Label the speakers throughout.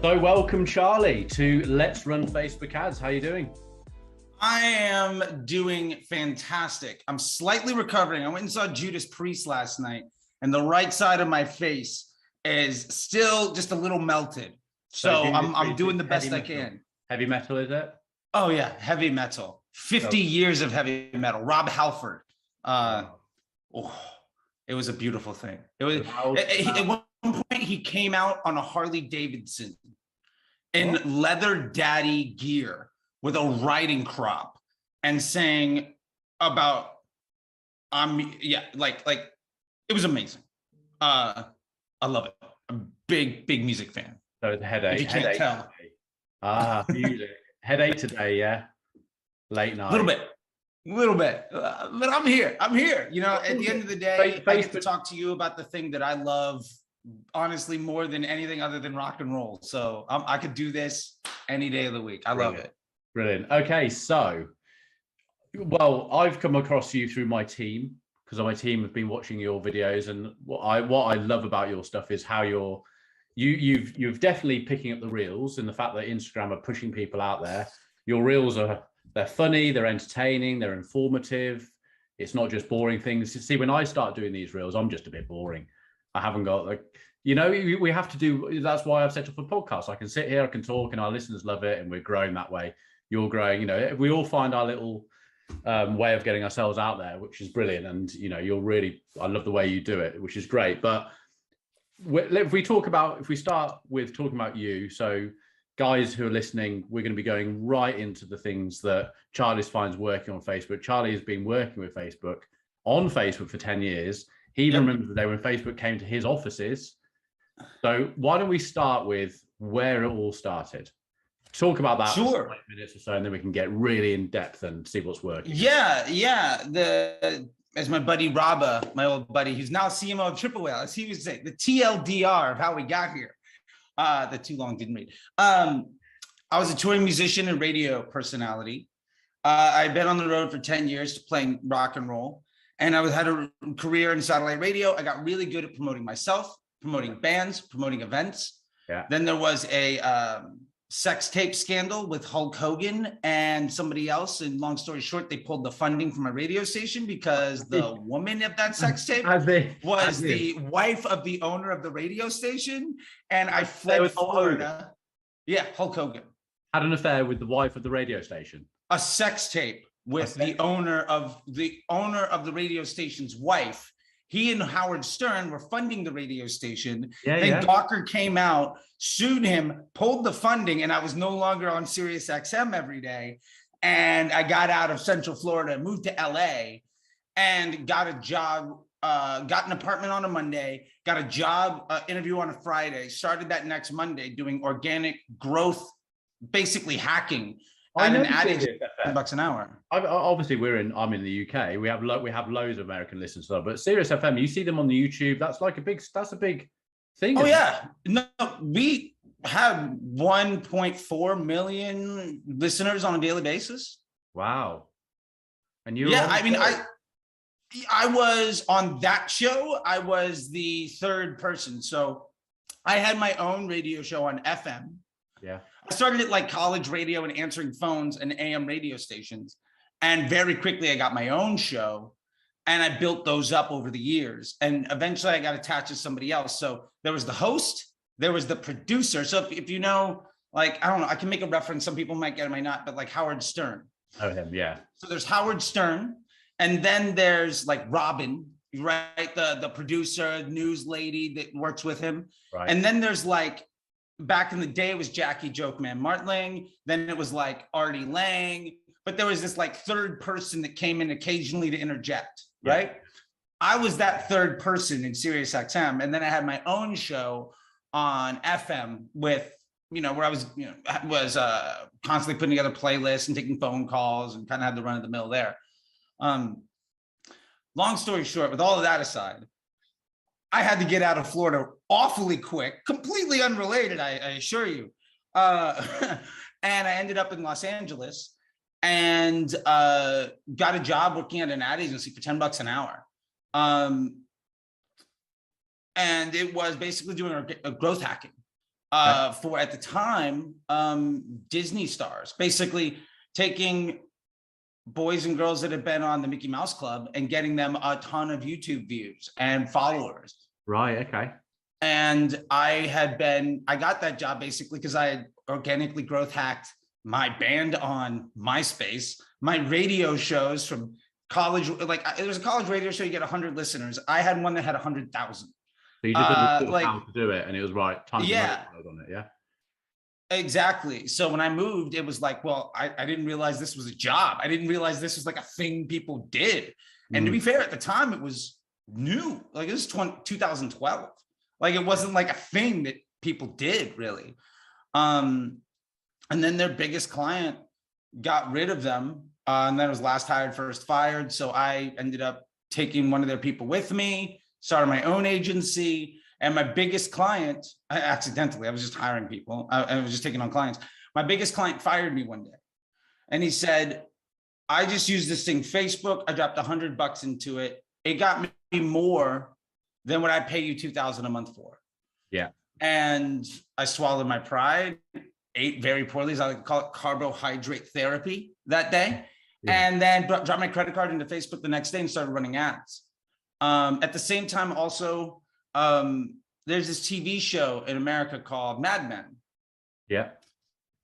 Speaker 1: So welcome, Charlie, to Let's Run Facebook Ads. How are you doing?
Speaker 2: I am doing fantastic. I'm slightly recovering. I went and saw Judas Priest last night, and the right side of my face is still just a little melted. So I'm doing the best I can.
Speaker 1: Heavy metal, is it?
Speaker 2: Oh yeah, heavy metal. 50 years of heavy metal. Rob Halford. It was a beautiful thing. It was at one point he came out on a Harley Davidson in leather daddy gear with a riding crop and saying about like it was amazing. I love it. I'm a big music fan.
Speaker 1: So it's a headache.
Speaker 2: If you can't tell.
Speaker 1: Music. Headache today, yeah. Late night.
Speaker 2: A little bit, but I'm here. You know, at the end of the day, I get to talk to you about the thing that I love, honestly, more than anything other than rock and roll. So I could do this any day of the week. I love it.
Speaker 1: Brilliant. Okay, so, well, I've come across you through my team because my team have been watching your videos, and what I love about your stuff is how you've definitely picking up the reels, and the fact that Instagram are pushing people out there. Your reels they're funny, they're entertaining, they're informative. It's not just boring things. See, when I start doing these reels, I'm just a bit boring. I haven't got we have to do. That's why I've set up a podcast. I can sit here, I can talk, and our listeners love it, and we're growing that way. You're growing. We all find our little way of getting ourselves out there, which is brilliant. And I love the way you do it, which is great. But if we start with talking about you, so guys who are listening, we're going to be going right into the things that Charlie finds working on Facebook. Charlie has been working with Facebook on Facebook for 10 years. He even remembers the day when Facebook came to his offices. So why don't we start with where it all started? Talk about that for 5 minutes or so, and then we can get really in depth and see what's working.
Speaker 2: As my buddy Rabba, my old buddy, who's now CMO of Triple Whale, as he would say, the TLDR of how we got here. The too long didn't read. I was a touring musician and radio personality. I've been on the road for 10 years playing rock and roll, and I had a career in satellite radio. I got really good at promoting myself, promoting bands, promoting events.
Speaker 1: Yeah.
Speaker 2: Then there was a sex tape scandal with Hulk Hogan and somebody else. And long story short, they pulled the funding from a radio station because the woman of that sex tape was the wife of the owner of the radio station. And I fled to Florida. Yeah, Hulk Hogan
Speaker 1: had an affair with the wife of the radio station.
Speaker 2: A sex tape with the owner of the radio station's wife. He and Howard Stern were funding the radio station. Gawker came out, sued him, pulled the funding, and I was no longer on Sirius XM every day. And I got out of Central Florida, moved to LA, and got a job, got an apartment on a Monday, got a job interview on a Friday, started that next Monday doing organic growth, basically hacking. At an ad agency, $10 an hour.
Speaker 1: Obviously, I'm in the UK. We have loads of American listeners, but Sirius FM, you see them on the YouTube. That's a big thing.
Speaker 2: Oh yeah, no, we have 1.4 million listeners on a daily basis.
Speaker 1: Wow. And
Speaker 2: I was on that show. I was the third person, so I had my own radio show on FM.
Speaker 1: Yeah.
Speaker 2: I started at like college radio and answering phones and AM radio stations. And very quickly I got my own show and I built those up over the years. And eventually I got attached to somebody else. So there was the host, there was the producer. So if you know, like, I don't know, I can make a reference. Some people might get it, might not, but like Howard Stern.
Speaker 1: Oh, him, yeah.
Speaker 2: So there's Howard Stern. And then there's like Robin, right? The producer, news lady that works with him.
Speaker 1: Right.
Speaker 2: And then there's like, back in the day, it was Jackie Jokeman Martling. Then it was like Artie Lang. But there was this like third person that came in occasionally to interject, right? I was that third person in Sirius XM. And then I had my own show on FM with, where I was, constantly putting together playlists and taking phone calls and kind of had the run of the mill there. Long story short, with all of that aside, I had to get out of Florida awfully quick, completely unrelated, I assure you. And I ended up in Los Angeles and got a job working at an ad agency for $10 an hour. And it was basically doing a growth hacking. for, at the time, Disney stars, basically taking boys and girls that had been on the Mickey Mouse Club and getting them a ton of YouTube views and followers.
Speaker 1: Right. Okay.
Speaker 2: And I got that job basically because I had organically growth hacked my band on MySpace, my radio shows from college. Like, there was a college radio show, you get 100 listeners. I had one that had 100,000.
Speaker 1: So you just understood how to do it, and it was right. Time to on it. Yeah.
Speaker 2: Exactly. So when I moved, it was like, well, I didn't realize this was a job. I didn't realize this was like a thing people did. And to be fair, at the time, it was new. Like, it was 2012. Like, it wasn't like a thing that people did, really. And then their biggest client got rid of them. And then it was last hired, first fired. So I ended up taking one of their people with me, started my own agency. And my biggest client, I was just hiring people. I was just taking on clients. My biggest client fired me one day. And he said, I just used this thing, Facebook. I dropped $100 into it. It got me more than what I pay you $2,000 a month for.
Speaker 1: Yeah.
Speaker 2: And I swallowed my pride, ate very poorly, as I like to call it, carbohydrate therapy that day. Yeah. And then dropped my credit card into Facebook the next day and started running ads. At the same time, also, there's this TV show in America called Mad Men.
Speaker 1: Yeah.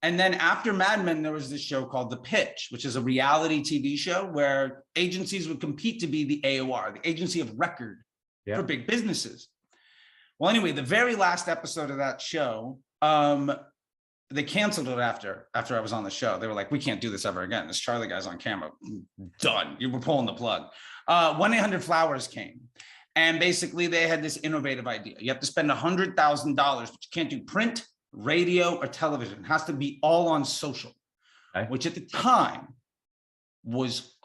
Speaker 2: And then after Mad Men, there was this show called The Pitch, which is a reality TV show where agencies would compete to be the AOR, the agency of record for big businesses. Well, anyway, the very last episode of that show, they canceled it after I was on the show. They were like, we can't do this ever again. This Charlie guy's on camera. Done. You were pulling the plug. 1-800-Flowers came. And basically, they had this innovative idea. You have to spend $100,000, but you can't do print, radio, or television. It has to be all on social, which at the time was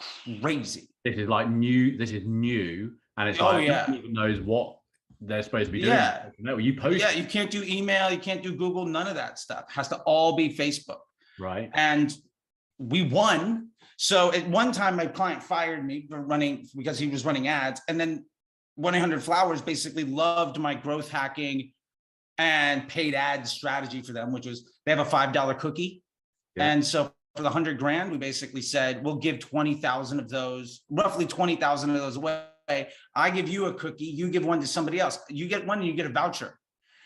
Speaker 2: crazy.
Speaker 1: This is like new. This is new. And it's like, no one even knows what they're supposed to be doing. No, you post.
Speaker 2: Yeah, you can't do email. You can't do Google. None of that stuff. It has to all be Facebook.
Speaker 1: Right.
Speaker 2: And we won. So at one time, my client fired me for because he was running ads. And then 1-800-Flowers basically loved my growth hacking and paid ad strategy for them, which was they have a $5 cookie. Yeah. And so for the $100,000, we basically said, we'll give 20,000 of those, roughly 20,000 of those away. I give you a cookie, you give one to somebody else. You get one and you get a voucher.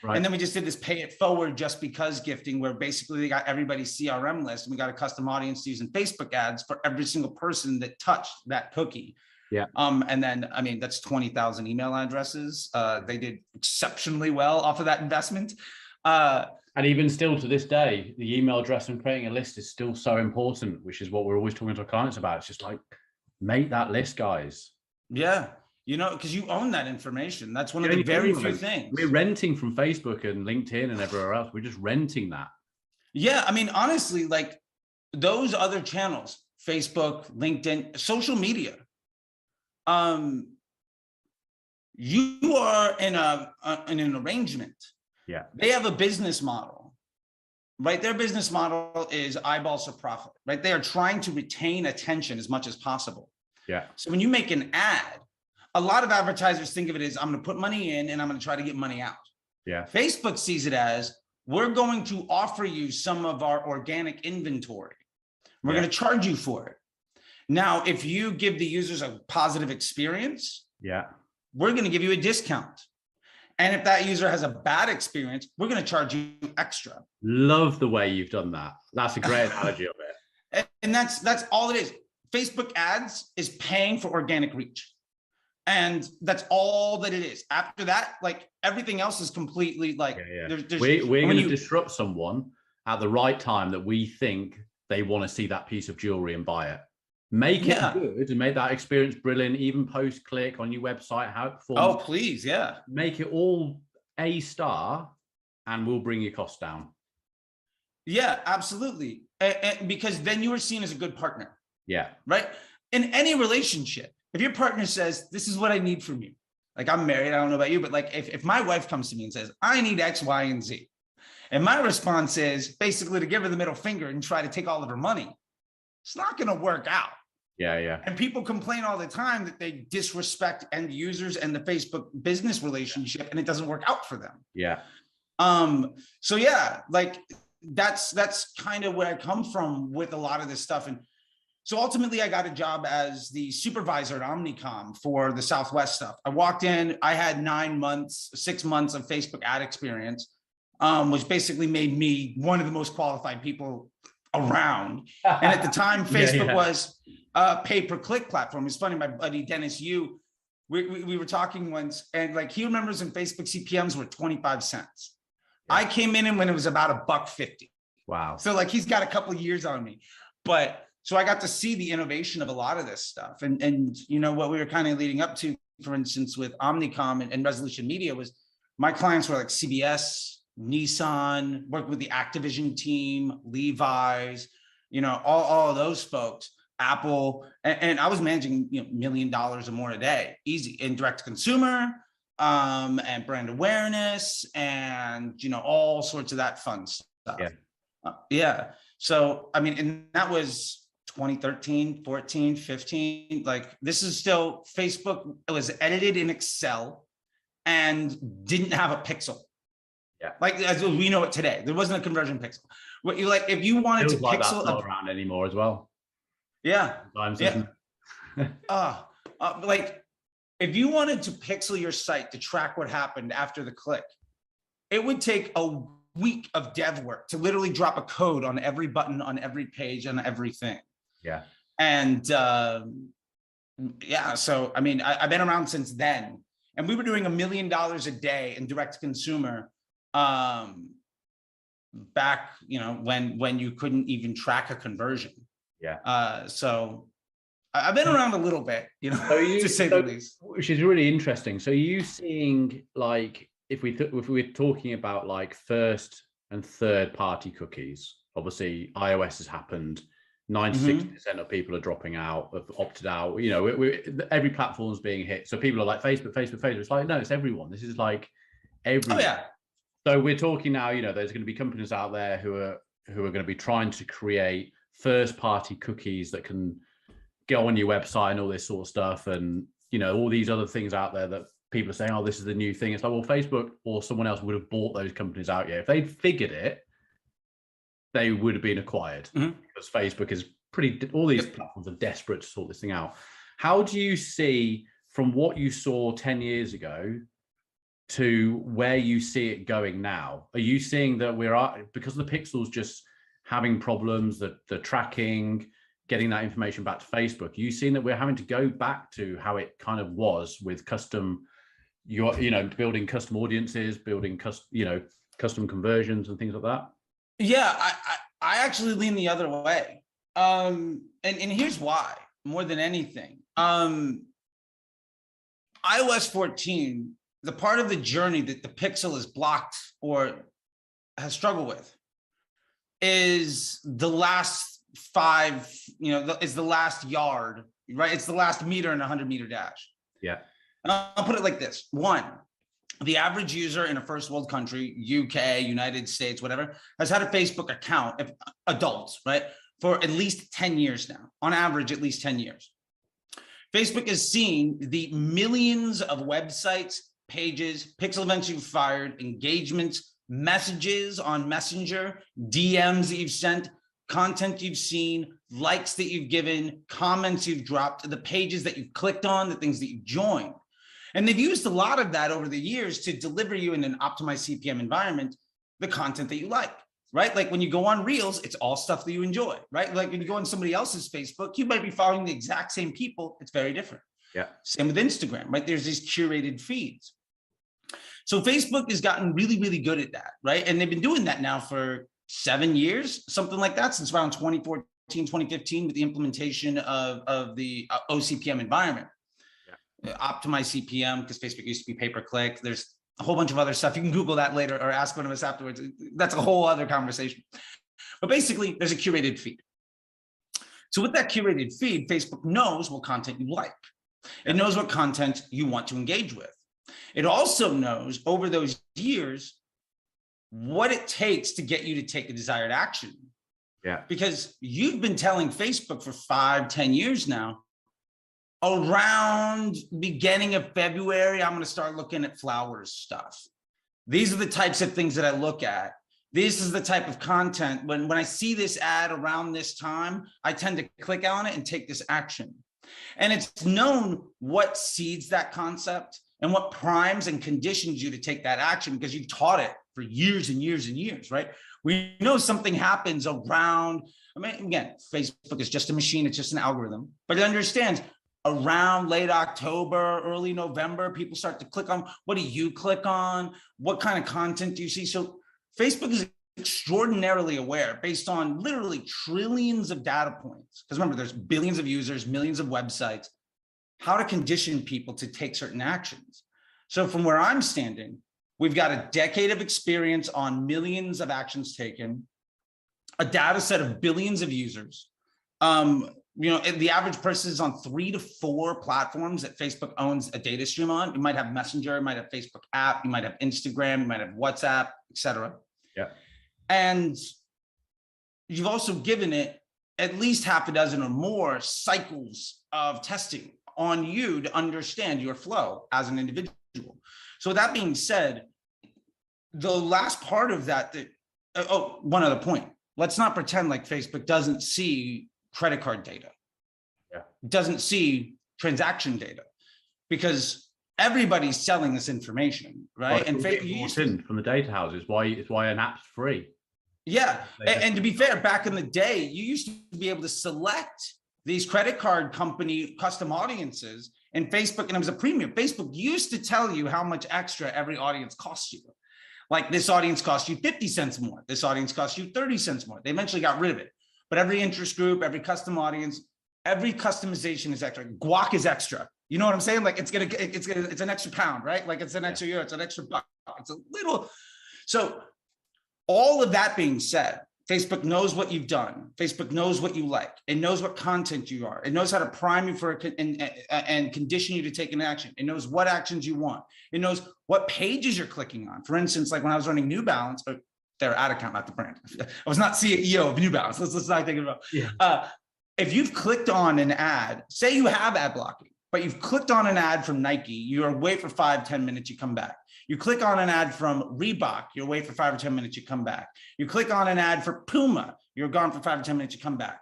Speaker 2: Right. And then we just did this pay it forward just because gifting, where basically they got everybody's CRM list and we got a custom audience using Facebook ads for every single person that touched that cookie.
Speaker 1: Yeah.
Speaker 2: And then, I mean, that's 20,000 email addresses. They did exceptionally well off of that investment.
Speaker 1: And even still to this day, the email address and creating a list is still so important, which is what we're always talking to our clients about. It's just like, make that list, guys.
Speaker 2: Yeah. You know, because you own that information. That's one of the very few things.
Speaker 1: We're renting from Facebook and LinkedIn and everywhere else. We're just renting that.
Speaker 2: Yeah. I mean, honestly, like those other channels, Facebook, LinkedIn, social media, you are in an arrangement.
Speaker 1: Yeah.
Speaker 2: They have a business model, right? Their business model is eyeballs for profit, right? They are trying to retain attention as much as possible.
Speaker 1: Yeah.
Speaker 2: So when you make an ad, a lot of advertisers think of it as I'm going to put money in and I'm going to try to get money out.
Speaker 1: Yeah.
Speaker 2: Facebook sees it as we're going to offer you some of our organic inventory. We're going to charge you for it. Now, if you give the users a positive experience, we're going to give you a discount. And if that user has a bad experience, we're going to charge you extra.
Speaker 1: Love the way you've done that. That's a great analogy of it.
Speaker 2: And that's all it is. Facebook ads is paying for organic reach. And that's all that it is. After that, like everything else is completely like,
Speaker 1: we're going to disrupt someone at the right time that we think they want to see that piece of jewelry and buy it. Make it good and make that experience brilliant, even post-click on your website, how it performs.
Speaker 2: Oh, please, yeah.
Speaker 1: Make it all A star and we'll bring your costs down.
Speaker 2: Yeah, absolutely. And because then you are seen as a good partner.
Speaker 1: Yeah.
Speaker 2: Right? In any relationship, if your partner says, this is what I need from you, like I'm married, I don't know about you, but like if my wife comes to me and says, I need X, Y, and Z, and my response is basically to give her the middle finger and try to take all of her money, it's not going to work out.
Speaker 1: Yeah, yeah.
Speaker 2: And people complain all the time that they disrespect end users and the Facebook business relationship, and it doesn't work out for them.
Speaker 1: Yeah.
Speaker 2: So yeah, like that's kind of where I come from with a lot of this stuff. And so ultimately I got a job as the supervisor at Omnicom for the Southwest stuff. I walked in, I had 6 months of Facebook ad experience, which basically made me one of the most qualified people around. And at the time, Facebook was a pay-per-click platform. It's funny, my buddy Dennis Yu, we were talking once, and like he remembers when Facebook CPMs were 25 cents. Yeah. I came in when it was about $1.50.
Speaker 1: Wow.
Speaker 2: So like he's got a couple of years on me. But so I got to see the innovation of a lot of this stuff. And you know, what we were kind of leading up to, for instance, with Omnicom and Resolution Media, was my clients were like CBS, Nissan, worked with the Activision team, Levi's, you know, all of those folks, Apple, and I was managing, you know, $1 million or more a day, easy, in direct to consumer, and brand awareness, and, you know, all sorts of that fun stuff. Yeah. So, I mean, and that was 2013, 14, 15, like this is still Facebook. It was edited in Excel and didn't have a pixel. Yeah. Like as we know it today, there wasn't a conversion pixel. What you like, if you wanted to
Speaker 1: like
Speaker 2: pixel,
Speaker 1: that's not around anymore as well.
Speaker 2: Yeah.
Speaker 1: Sometimes,
Speaker 2: yeah. Like if you wanted to pixel your site to track what happened after the click, it would take a week of dev work to literally drop a code on every button, on every page, on everything.
Speaker 1: Yeah.
Speaker 2: And yeah, so I mean, I've been around since then, and we were doing $1 million a day in direct to consumer back, you know, when you couldn't even track a conversion.
Speaker 1: Yeah.
Speaker 2: So I've been around a little bit, you know, to say the least.
Speaker 1: Which is really interesting. So you seeing, like, if we're talking about like first and third party cookies, obviously iOS has happened. 96% of people are dropping out, have opted out. You know, every platform's being hit. So people are like, Facebook. It's like, no, it's everyone. This is like everyone.
Speaker 2: Oh, yeah.
Speaker 1: So we're talking now, you know, there's going to be companies out there who are going to be trying to create first party cookies that can go on your website and all this sort of stuff. And, you know, all these other things out there that people are saying, oh, this is the new thing. It's like, well, Facebook or someone else would have bought those companies out. Yeah. If they'd figured it, they would have been acquired, because Facebook is all these platforms are desperate to sort this thing out. How do you see, from what you saw 10 years ago to where you see it going now? Are you seeing that because the pixels just having problems, the tracking, getting that information back to Facebook, are you seeing that we're having to go back to how it kind of was with custom, building custom audiences, building custom conversions and things like that?
Speaker 2: Yeah, I actually lean the other way. And here's why, more than anything. iOS 14, the part of the journey that the pixel is blocked or has struggled with is the last 5, is the last yard, right? It's the last meter in a 100-meter dash.
Speaker 1: Yeah.
Speaker 2: I'll put it like this. 1, the average user in a first world country, UK, United States, whatever, has had a Facebook account, adults, right, for at least 10 years now, on average, at least 10 years. Facebook is seeing the millions of websites, pages, pixel events you've fired, engagements, messages on Messenger, DMs that you've sent, content you've seen, likes that you've given, comments you've dropped, the pages that you've clicked on, the things that you've joined. And they've used a lot of that over the years to deliver you in an optimized CPM environment, the content that you like, right? Like when you go on Reels, it's all stuff that you enjoy, right? Like when you go on somebody else's Facebook, you might be following the exact same people. It's very different.
Speaker 1: Yeah.
Speaker 2: Same with Instagram, right? There's these curated feeds. So Facebook has gotten really, really good at that, right? And they've been doing that now for 7 years, something like that, since around 2014, 2015, with the implementation of the OCPM environment. Optimize CPM, because Facebook used to be pay-per-click. There's a whole bunch of other stuff. You can Google that later or ask one of us afterwards. That's a whole other conversation. But basically, there's a curated feed. So with that curated feed, Facebook knows what content you like. It knows what content you want to engage with. It also knows over those years what it takes to get you to take the desired action.
Speaker 1: Yeah.
Speaker 2: Because you've been telling Facebook for 5, 10 years now, around beginning of February, I'm going to start looking at flowers stuff. These are the types of things that I look at. This is the type of content. When I see this ad around this time, I tend to click on it and take this action. And it's known what seeds that concept and what primes and conditions you to take that action, because you've taught it for years and years and years, right? We know something happens around, I mean, again, Facebook is just a machine, it's just an algorithm, but it understands around late October, early November, people start to click on, what do you click on? What kind of content do you see? So Facebook is extraordinarily aware based on literally trillions of data points. Because remember, there's billions of users, millions of websites, how to condition people to take certain actions. So from where I'm standing, we've got a decade of experience on millions of actions taken, a data set of billions of users. The average person is on 3 to 4 platforms that Facebook owns a data stream on. You might have Messenger, you might have Facebook app, you might have Instagram, you might have WhatsApp, etc.
Speaker 1: Yeah.
Speaker 2: And you've also given it at least half a dozen or more cycles of testing on you to understand your flow as an individual. So that being said, the last part of that, one other point. Let's not pretend like Facebook doesn't see credit card data.
Speaker 1: Yeah.
Speaker 2: Doesn't see transaction data, because everybody's selling this information, right?
Speaker 1: Well, and from the data houses, it's why an app's free.
Speaker 2: Yeah, and to be fair, back in the day, you used to be able to select these credit card company custom audiences in Facebook, and it was a premium. Facebook used to tell you how much extra every audience costs you. Like, this audience costs you 50 cents more. This audience costs you 30 cents more. They eventually got rid of it. But every interest group, every custom audience, every customization is extra. Guac is extra. You know what I'm saying? Like, it's an extra pound, right? Like, it's an extra euro, it's an extra buck. It's a little. So all of that being said, Facebook knows what you've done. Facebook knows what you like. It knows what content you are. It knows how to prime you for and condition you to take an action. It knows what actions you want. It knows what pages you're clicking on. For instance, like when I was running New Balance, or their ad account, not the brand. I was not CEO of New Balance. Let's not think about. Yeah. If you've clicked on an ad, say you have ad blocking, but you've clicked on an ad from Nike, you're away for 5-10 minutes, you come back. You click on an ad from Reebok, you're away for 5 or 10 minutes, you come back. You click on an ad for Puma, you're gone for 5 or 10 minutes, you come back.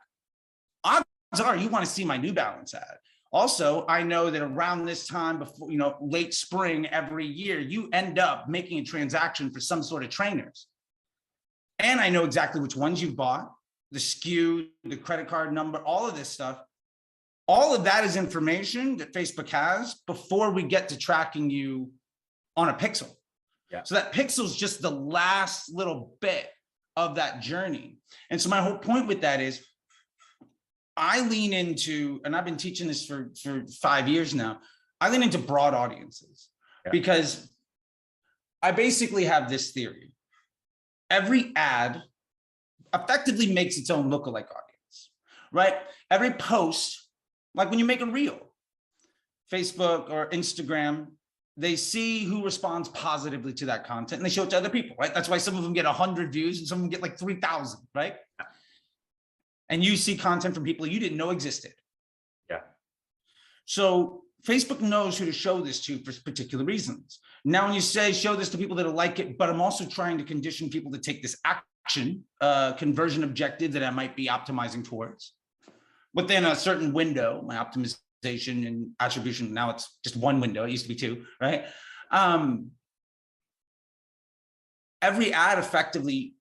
Speaker 2: Odds are you want to see my New Balance ad. Also, I know that around this time, before, late spring every year, you end up making a transaction for some sort of trainers. And I know exactly which ones you've bought, the SKU, the credit card number, all of this stuff. All of that is information that Facebook has before we get to tracking you on a pixel. Yeah. So that pixel is just the last little bit of that journey. And so my whole point with that is I lean into, and I've been teaching this for 5 years now, I lean into broad audiences because I basically have this theory. Every ad effectively makes its own lookalike audience, right? Every post, like when you make a reel, Facebook or Instagram, they see who responds positively to that content and they show it to other people, right? That's why some of them get 100 views and some of them get like 3,000, right? And you see content from people you didn't know existed.
Speaker 1: Yeah.
Speaker 2: So Facebook knows who to show this to for particular reasons. Now, when you say show this to people that like it, but I'm also trying to condition people to take this action, conversion objective that I might be optimizing towards within a certain window, my optimization and attribution. Now it's just one window. It used to be 2, right? Every ad effectively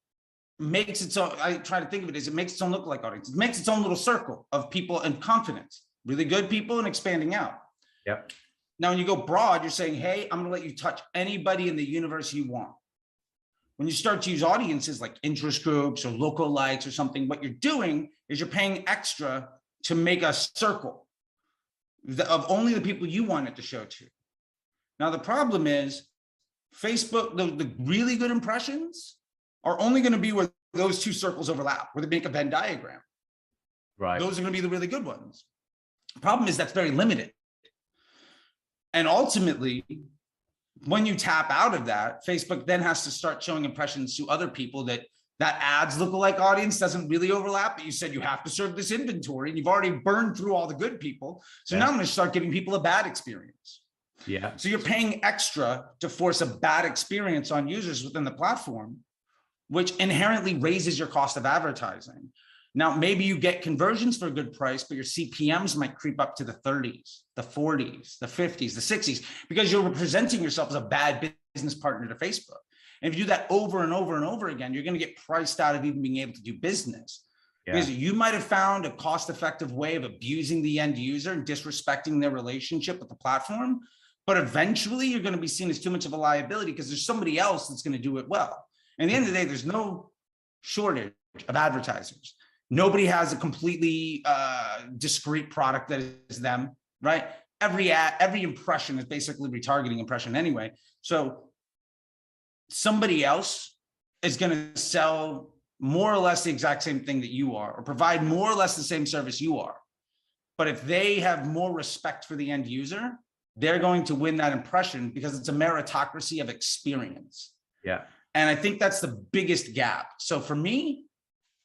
Speaker 2: makes its own, I try to think of it as it makes its own lookalike audience. It makes its own little circle of people and confidence, really good people and expanding out.
Speaker 1: Yep.
Speaker 2: Now, when you go broad, you're saying, hey, I'm going to let you touch anybody in the universe you want. When you start to use audiences like interest groups or lookalikes or something, what you're doing is you're paying extra to make a circle of only the people you want it to show to. Now, the problem is Facebook, the really good impressions are only going to be where those 2 circles overlap, where they make a Venn diagram.
Speaker 1: Right.
Speaker 2: Those are going to be the really good ones. The problem is that's very limited. And ultimately, when you tap out of that, Facebook then has to start showing impressions to other people that ads lookalike audience doesn't really overlap, but you said you have to serve this inventory and you've already burned through all the good people. So now I'm going to start giving people a bad experience.
Speaker 1: Yeah.
Speaker 2: So you're paying extra to force a bad experience on users within the platform, which inherently raises your cost of advertising. Now, maybe you get conversions for a good price, but your CPMs might creep up to the 30s, the 40s, the 50s, the 60s, because you're presenting yourself as a bad business partner to Facebook. And if you do that over and over and over again, you're going to get priced out of even being able to do business. Yeah. Because you might have found a cost-effective way of abusing the end user and disrespecting their relationship with the platform. But eventually you're going to be seen as too much of a liability because there's somebody else that's going to do it well. And at the end of the day, there's no shortage of advertisers. Nobody has a completely discrete product that is them, right? Every ad, every impression is basically retargeting impression anyway. So somebody else is going to sell more or less the exact same thing that you are, or provide more or less the same service you are. But if they have more respect for the end user, they're going to win that impression because it's a meritocracy of experience.
Speaker 1: Yeah.
Speaker 2: And I think that's the biggest gap. So for me,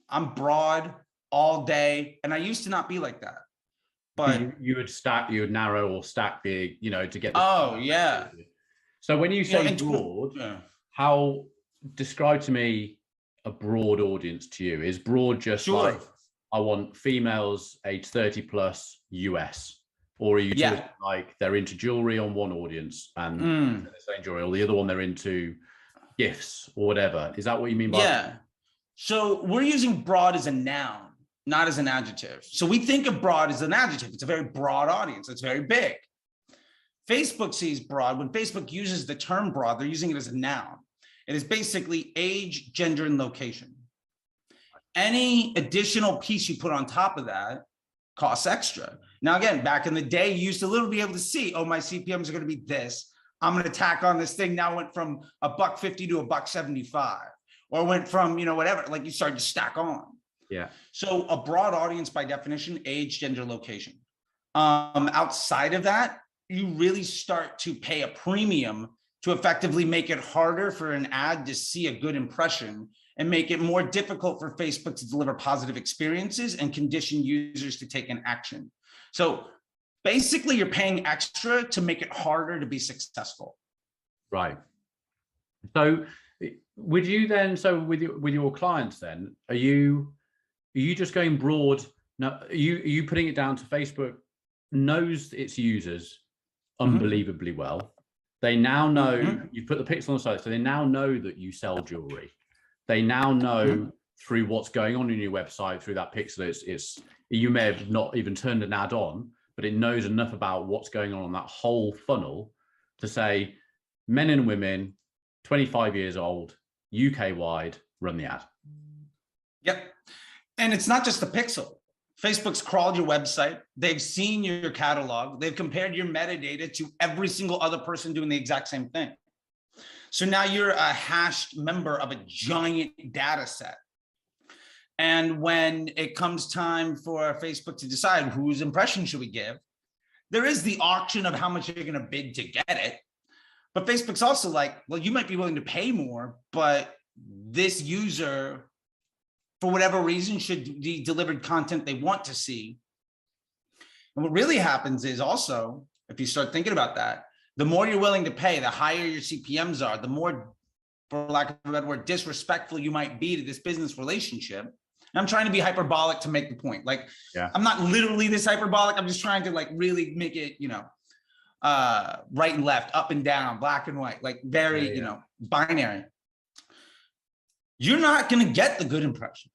Speaker 2: I'm broad all day. And I used to not be like that. But
Speaker 1: you would narrow or stack the, to get.
Speaker 2: Oh, yeah.
Speaker 1: So when you say broad, how, describe to me a broad audience to you. Is broad just like, I want females age 30 plus US? Or are you talking like they're into jewelry on one audience and the same jewelry, or the other one they're into gifts or whatever? Is that what you mean by?
Speaker 2: Yeah. So we're using broad as a noun, not as an adjective. So we think of broad as an adjective. It's a very broad audience. It's very big. Facebook sees broad. When Facebook uses the term broad, they're using it as a noun. It is basically age, gender, and location. Any additional piece you put on top of that costs extra. Now, again, back in the day, you used to literally be able to see, oh, my CPMs are going to be this. I'm going to tack on this thing. Now it went from $1.50 to $1.75, or went from, whatever, like you started to stack on.
Speaker 1: Yeah.
Speaker 2: So a broad audience by definition, age, gender, location. Outside of that, you really start to pay a premium to effectively make it harder for an ad to see a good impression and make it more difficult for Facebook to deliver positive experiences and condition users to take an action. So basically you're paying extra to make it harder to be successful.
Speaker 1: Right. So would you then, so with your clients then, are you just going broad? Now, are you putting it down to Facebook knows its users unbelievably well? They now know, you've put the pixel on the side, so they now know that you sell jewelry. They now know through what's going on in your website, through that pixel, it's you may have not even turned an ad on, but it knows enough about what's going on that whole funnel to say, men and women, 25 years old, UK wide, run the ad.
Speaker 2: Yep. And it's not just the pixel. Facebook's crawled your website. They've seen your catalog. They've compared your metadata to every single other person doing the exact same thing. So now you're a hashed member of a giant data set. And when it comes time for Facebook to decide whose impression should we give, there is the auction of how much you're going to bid to get it. But Facebook's also like, well, you might be willing to pay more, but this user, for whatever reason, should be delivered content they want to see. And what really happens is also, if you start thinking about that, the more you're willing to pay, the higher your CPMs are, the more, for lack of a better word, disrespectful you might be to this business relationship. And I'm trying to be hyperbolic to make the point. Like, I'm not literally this hyperbolic. I'm just trying to like really make it, right and left, up and down, black and white, like very, binary. You're not going to get the good impression.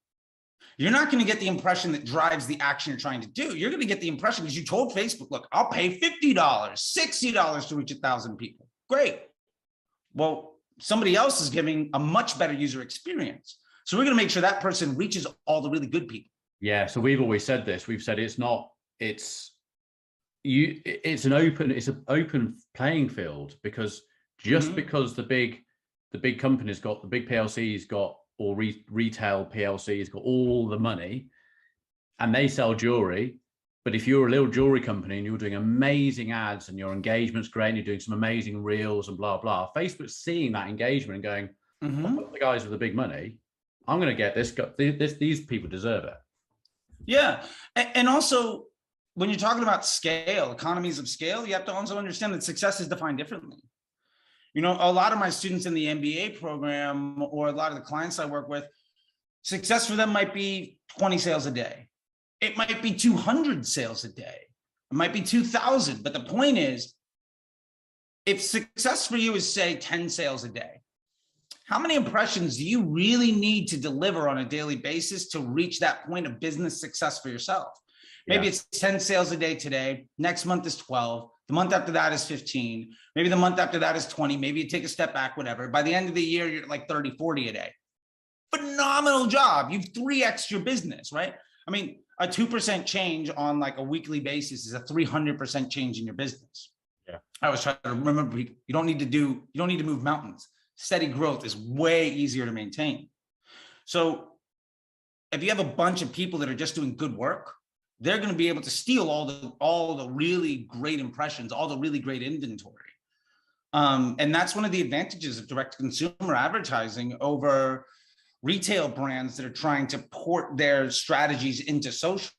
Speaker 2: You're not going to get the impression that drives the action you're trying to do. You're going to get the impression because you told Facebook, look, I'll pay $50, $60 to reach 1,000 people. Great. Well, somebody else is giving a much better user experience. So we're going to make sure that person reaches all the really good people.
Speaker 1: Yeah. So we've always said this. We've said it's an open playing field, because just because the big companies got, the big PLCs got, or retail PLCs got all the money and they sell jewelry. But if you're a little jewelry company and you're doing amazing ads and your engagement's great and you're doing some amazing reels and blah, blah, Facebook's seeing that engagement and going, the guys with the big money, I'm going to get this, these people deserve it.
Speaker 2: Yeah. And also when you're talking about scale, economies of scale, you have to also understand that success is defined differently. You know, a lot of my students in the MBA program, or a lot of the clients I work with, success for them might be 20 sales a day. It might be 200 sales a day. It might be 2,000. But the point is, if success for you is, say, 10 sales a day, how many impressions do you really need to deliver on a daily basis to reach that point of business success for yourself? Maybe it's 10 sales a day today. Next month is 12. The month after that is 15. Maybe the month after that is 20. Maybe you take a step back, whatever. By the end of the year, you're like 30, 40 a day. Phenomenal job. You've 3x'd your business, right? I mean, a 2% change on like a weekly basis is a 300% change in your business.
Speaker 1: Yeah.
Speaker 2: I was trying to remember, you don't need to move mountains. Steady growth is way easier to maintain. So if you have a bunch of people that are just doing good work, they're going to be able to steal all the really great impressions, all the really great inventory. And that's one of the advantages of direct consumer advertising over retail brands that are trying to port their strategies into social.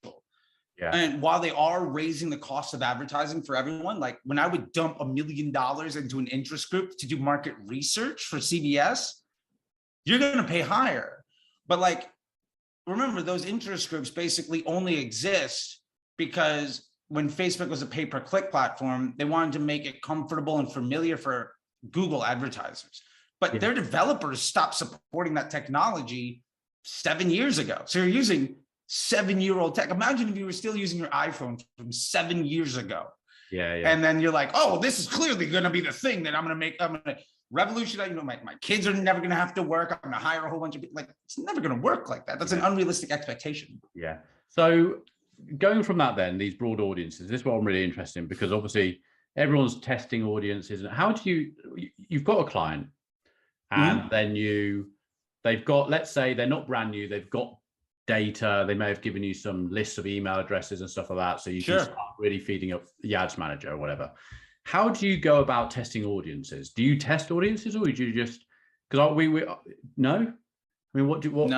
Speaker 2: Yeah. And while they are raising the cost of advertising for everyone, like when I would dump $1 million into an interest group to do market research for CBS, you're going to pay higher. But like, remember, those interest groups basically only exist because when Facebook was a pay-per-click platform, they wanted to make it comfortable and familiar for Google advertisers. But their developers stopped supporting that technology 7 years ago. So you're using 7-year-old tech. Imagine if you were still using your iPhone from 7 years ago. Yeah. And then you're like, oh, this is clearly going to be the thing that I'm going to revolutionize. You know, my kids are never going to have to work. I'm going to hire a whole bunch of people. Like, it's never going to work like that. That's an unrealistic expectation. Yeah.
Speaker 1: So going from that, then these broad audiences, this is what I'm really interested in, because obviously everyone's testing audiences. And how do you've got a client, and then they've got, let's say they're not brand new, they've got data, they may have given you some lists of email addresses and stuff like that, so you can start really feeding up the ads manager or whatever. How do you go about testing audiences? Do you test audiences, or do you just, because we no? I mean, what's the way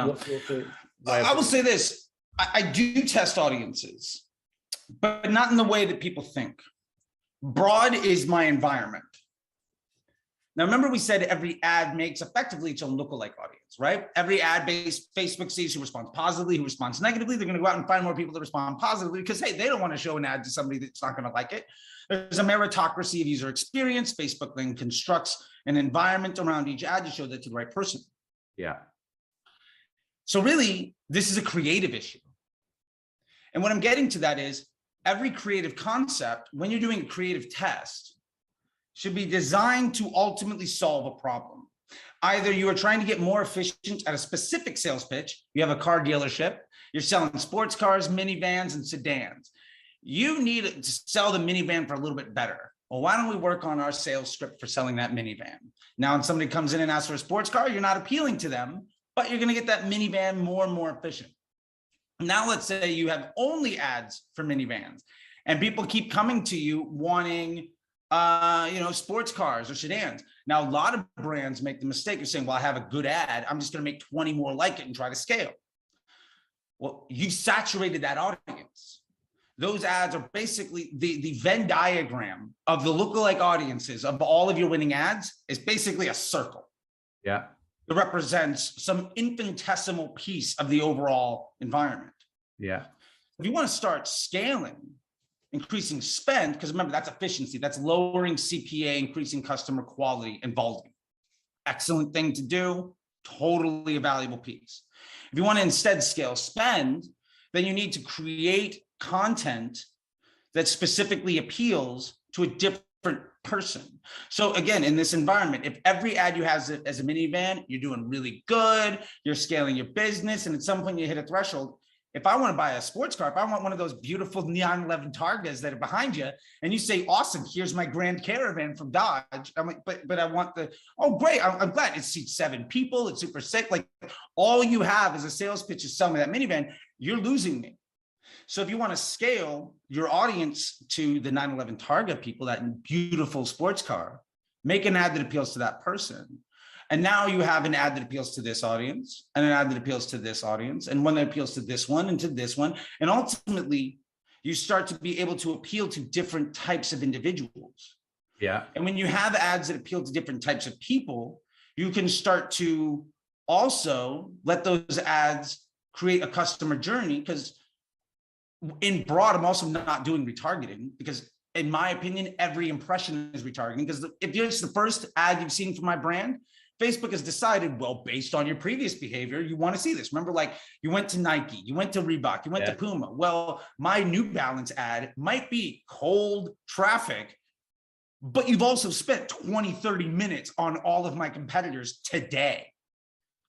Speaker 2: I will say this, I do test audiences, but not in the way that people think. Broad is my environment. Now, remember we said every ad makes effectively its own lookalike audience, right? Every ad based, Facebook sees who responds positively, who responds negatively. They're going to go out and find more people that respond positively because, hey, they don't want to show an ad to somebody that's not going to like it. There's a meritocracy of user experience. Facebook then constructs an environment around each ad to show that to the right person.
Speaker 1: Yeah.
Speaker 2: So really, this is a creative issue. And what I'm getting to that is every creative concept, when you're doing a creative test, should be designed to ultimately solve a problem. Either you are trying to get more efficient at a specific sales pitch. You have a car dealership, you're selling sports cars, minivans, and sedans. You need to sell the minivan for a little bit better. Well, why don't we work on our sales script for selling that minivan? Now, when somebody comes in and asks for a sports car, you're not appealing to them, but you're going to get that minivan more and more efficient. Now, let's say you have only ads for minivans, and people keep coming to you wanting sports cars or sedans. Now, a lot of brands make the mistake of saying, well, I have a good ad, I'm just going to make 20 more like it and try to scale. Well, you saturated that audience. Those ads are basically the Venn diagram of the lookalike audiences of all of your winning ads is basically a circle.
Speaker 1: Yeah.
Speaker 2: It represents some infinitesimal piece of the overall environment.
Speaker 1: Yeah.
Speaker 2: If you want to start scaling, increasing spend, because remember, that's efficiency, that's lowering CPA, increasing customer quality and volume. Excellent thing to do, totally a valuable piece. If you want to instead scale spend, then you need to create content that specifically appeals to a different person. So again, in this environment, if every ad you have as a minivan, you're doing really good, you're scaling your business, and at some point you hit a threshold. If I want to buy a sports car, if I want one of those beautiful neon 11 Targas that are behind you, and you say, awesome, here's my Grand Caravan from Dodge. I'm like, but I want oh, great. I'm glad it seats 7 people. It's super safe. Like all you have as a sales pitch is selling me that minivan. You're losing me. So if you want to scale your audience to the 911 Targa people, that beautiful sports car, make an ad that appeals to that person. And now you have an ad that appeals to this audience and an ad that appeals to this audience and one that appeals to this one and to this one. And ultimately, you start to be able to appeal to different types of individuals.
Speaker 1: Yeah.
Speaker 2: And when you have ads that appeal to different types of people, you can start to also let those ads create a customer journey. Because in broad, I'm also not doing retargeting, because in my opinion, every impression is retargeting. Because if it's the first ad you've seen from my brand, Facebook has decided, well, based on your previous behavior, you want to see this. Remember, like you went to Nike, you went to Reebok, you went to Puma. Well, my New Balance ad might be cold traffic, but you've also spent 20, 30 minutes on all of my competitors today.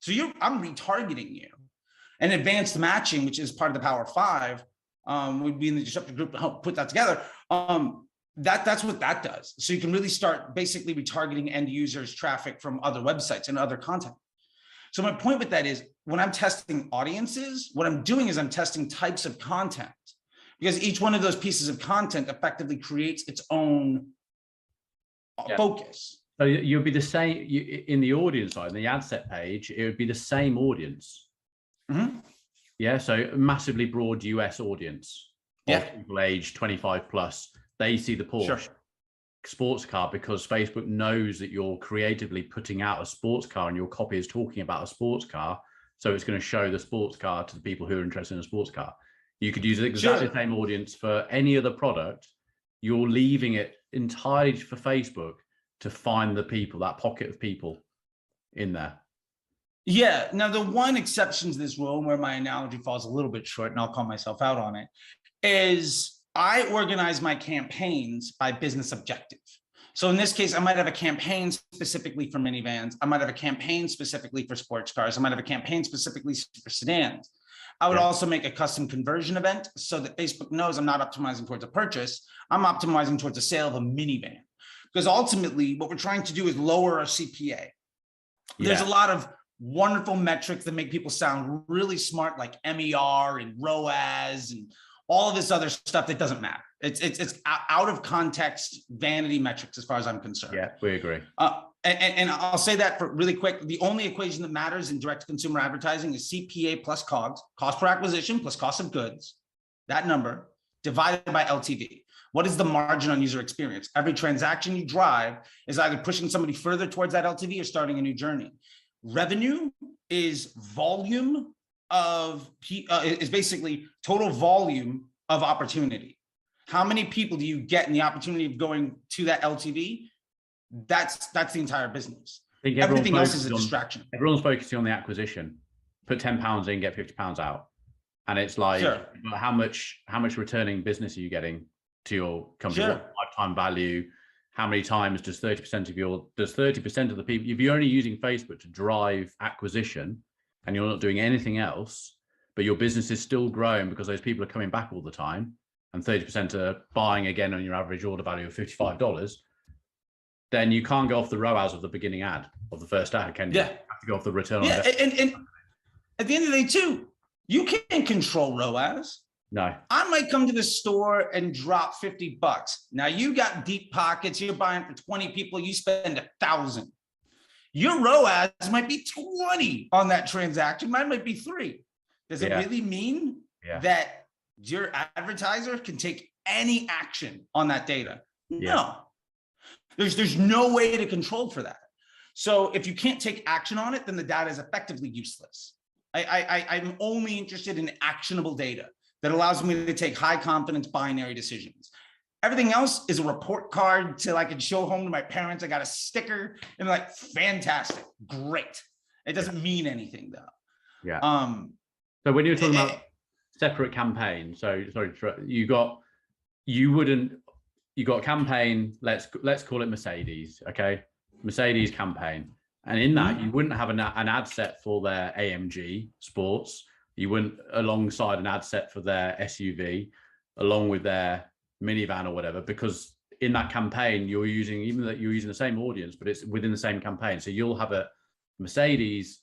Speaker 2: So I'm retargeting you. And advanced matching, which is part of the Power Five, would be in the disruptive group to help put that together. That's what that does. So you can really start basically retargeting end users' traffic from other websites and other content. So my point with that is, when I'm testing audiences, what I'm doing is I'm testing types of content, because each one of those pieces of content effectively creates its own focus.
Speaker 1: So you'll be the same in the audience side, in the ad set page, it would be the same audience.
Speaker 2: Mm-hmm.
Speaker 1: Yeah, so massively broad US audience of people aged 25 plus. They see the Porsche sports car because Facebook knows that you're creatively putting out a sports car and your copy is talking about a sports car. So it's going to show the sports car to the people who are interested in a sports car. You could use exactly the same audience for any other product. You're leaving it entirely for Facebook to find the people, that pocket of people in there.
Speaker 2: Yeah. Now, the one exception to this rule, where my analogy falls a little bit short, and I'll call myself out on it, is I organize my campaigns by business objective. So in this case, I might have a campaign specifically for minivans. I might have a campaign specifically for sports cars. I might have a campaign specifically for sedans. I would also make a custom conversion event so that Facebook knows I'm not optimizing towards a purchase. I'm optimizing towards a sale of a minivan. Because ultimately, what we're trying to do is lower our CPA. There's a lot of wonderful metrics that make people sound really smart, like MER and ROAS and all of this other stuff that doesn't matter. It's out of context vanity metrics as far as I'm concerned.
Speaker 1: Yeah, we agree.
Speaker 2: And I'll say that for really quick. The only equation that matters in direct consumer advertising is CPA plus COGS, cost per acquisition plus cost of goods, that number divided by LTV. What is the margin on user experience? Every transaction you drive is either pushing somebody further towards that LTV or starting a new journey. Revenue is volume of is basically total volume of opportunity. How many people do you get in the opportunity of going to that LTV? That's the entire business. Everything else is a distraction.
Speaker 1: Everyone's focusing on the acquisition. Put £10 in, get £50 out, and it's like, how much returning business are you getting to your company? What lifetime value? How many times does 30% of the people, if you're only using Facebook to drive acquisition and you're not doing anything else, but your business is still growing because those people are coming back all the time and 30% are buying again on your average order value of $55, then you can't go off the ROAS of the beginning ad, of the first ad, can you? You have to go off the return on investment.
Speaker 2: And at the end of the day too, you can't control ROAS.
Speaker 1: No.
Speaker 2: I might come to the store and drop $50. Now you got deep pockets, you're buying for 20 people, you spend 1,000. Your ROAS might be 20 on that transaction, mine might be 3. Does it really mean that your advertiser can take any action on that data? No. There's no way to control for that. So if you can't take action on it, then the data is effectively useless. I'm only interested in actionable data that allows me to take high confidence binary decisions. Everything else is a report card till I can show home to my parents. I got a sticker and they're like, fantastic, great. It doesn't mean anything though.
Speaker 1: Yeah. So when you're talking about separate campaigns, so sorry, you got a campaign, let's call it Mercedes, okay? Mercedes campaign. And in that, you wouldn't have an ad set for their AMG Sports. You wouldn't alongside an ad set for their SUV, along with their minivan or whatever, because in that campaign, you're using the same audience, but it's within the same campaign. So you'll have a Mercedes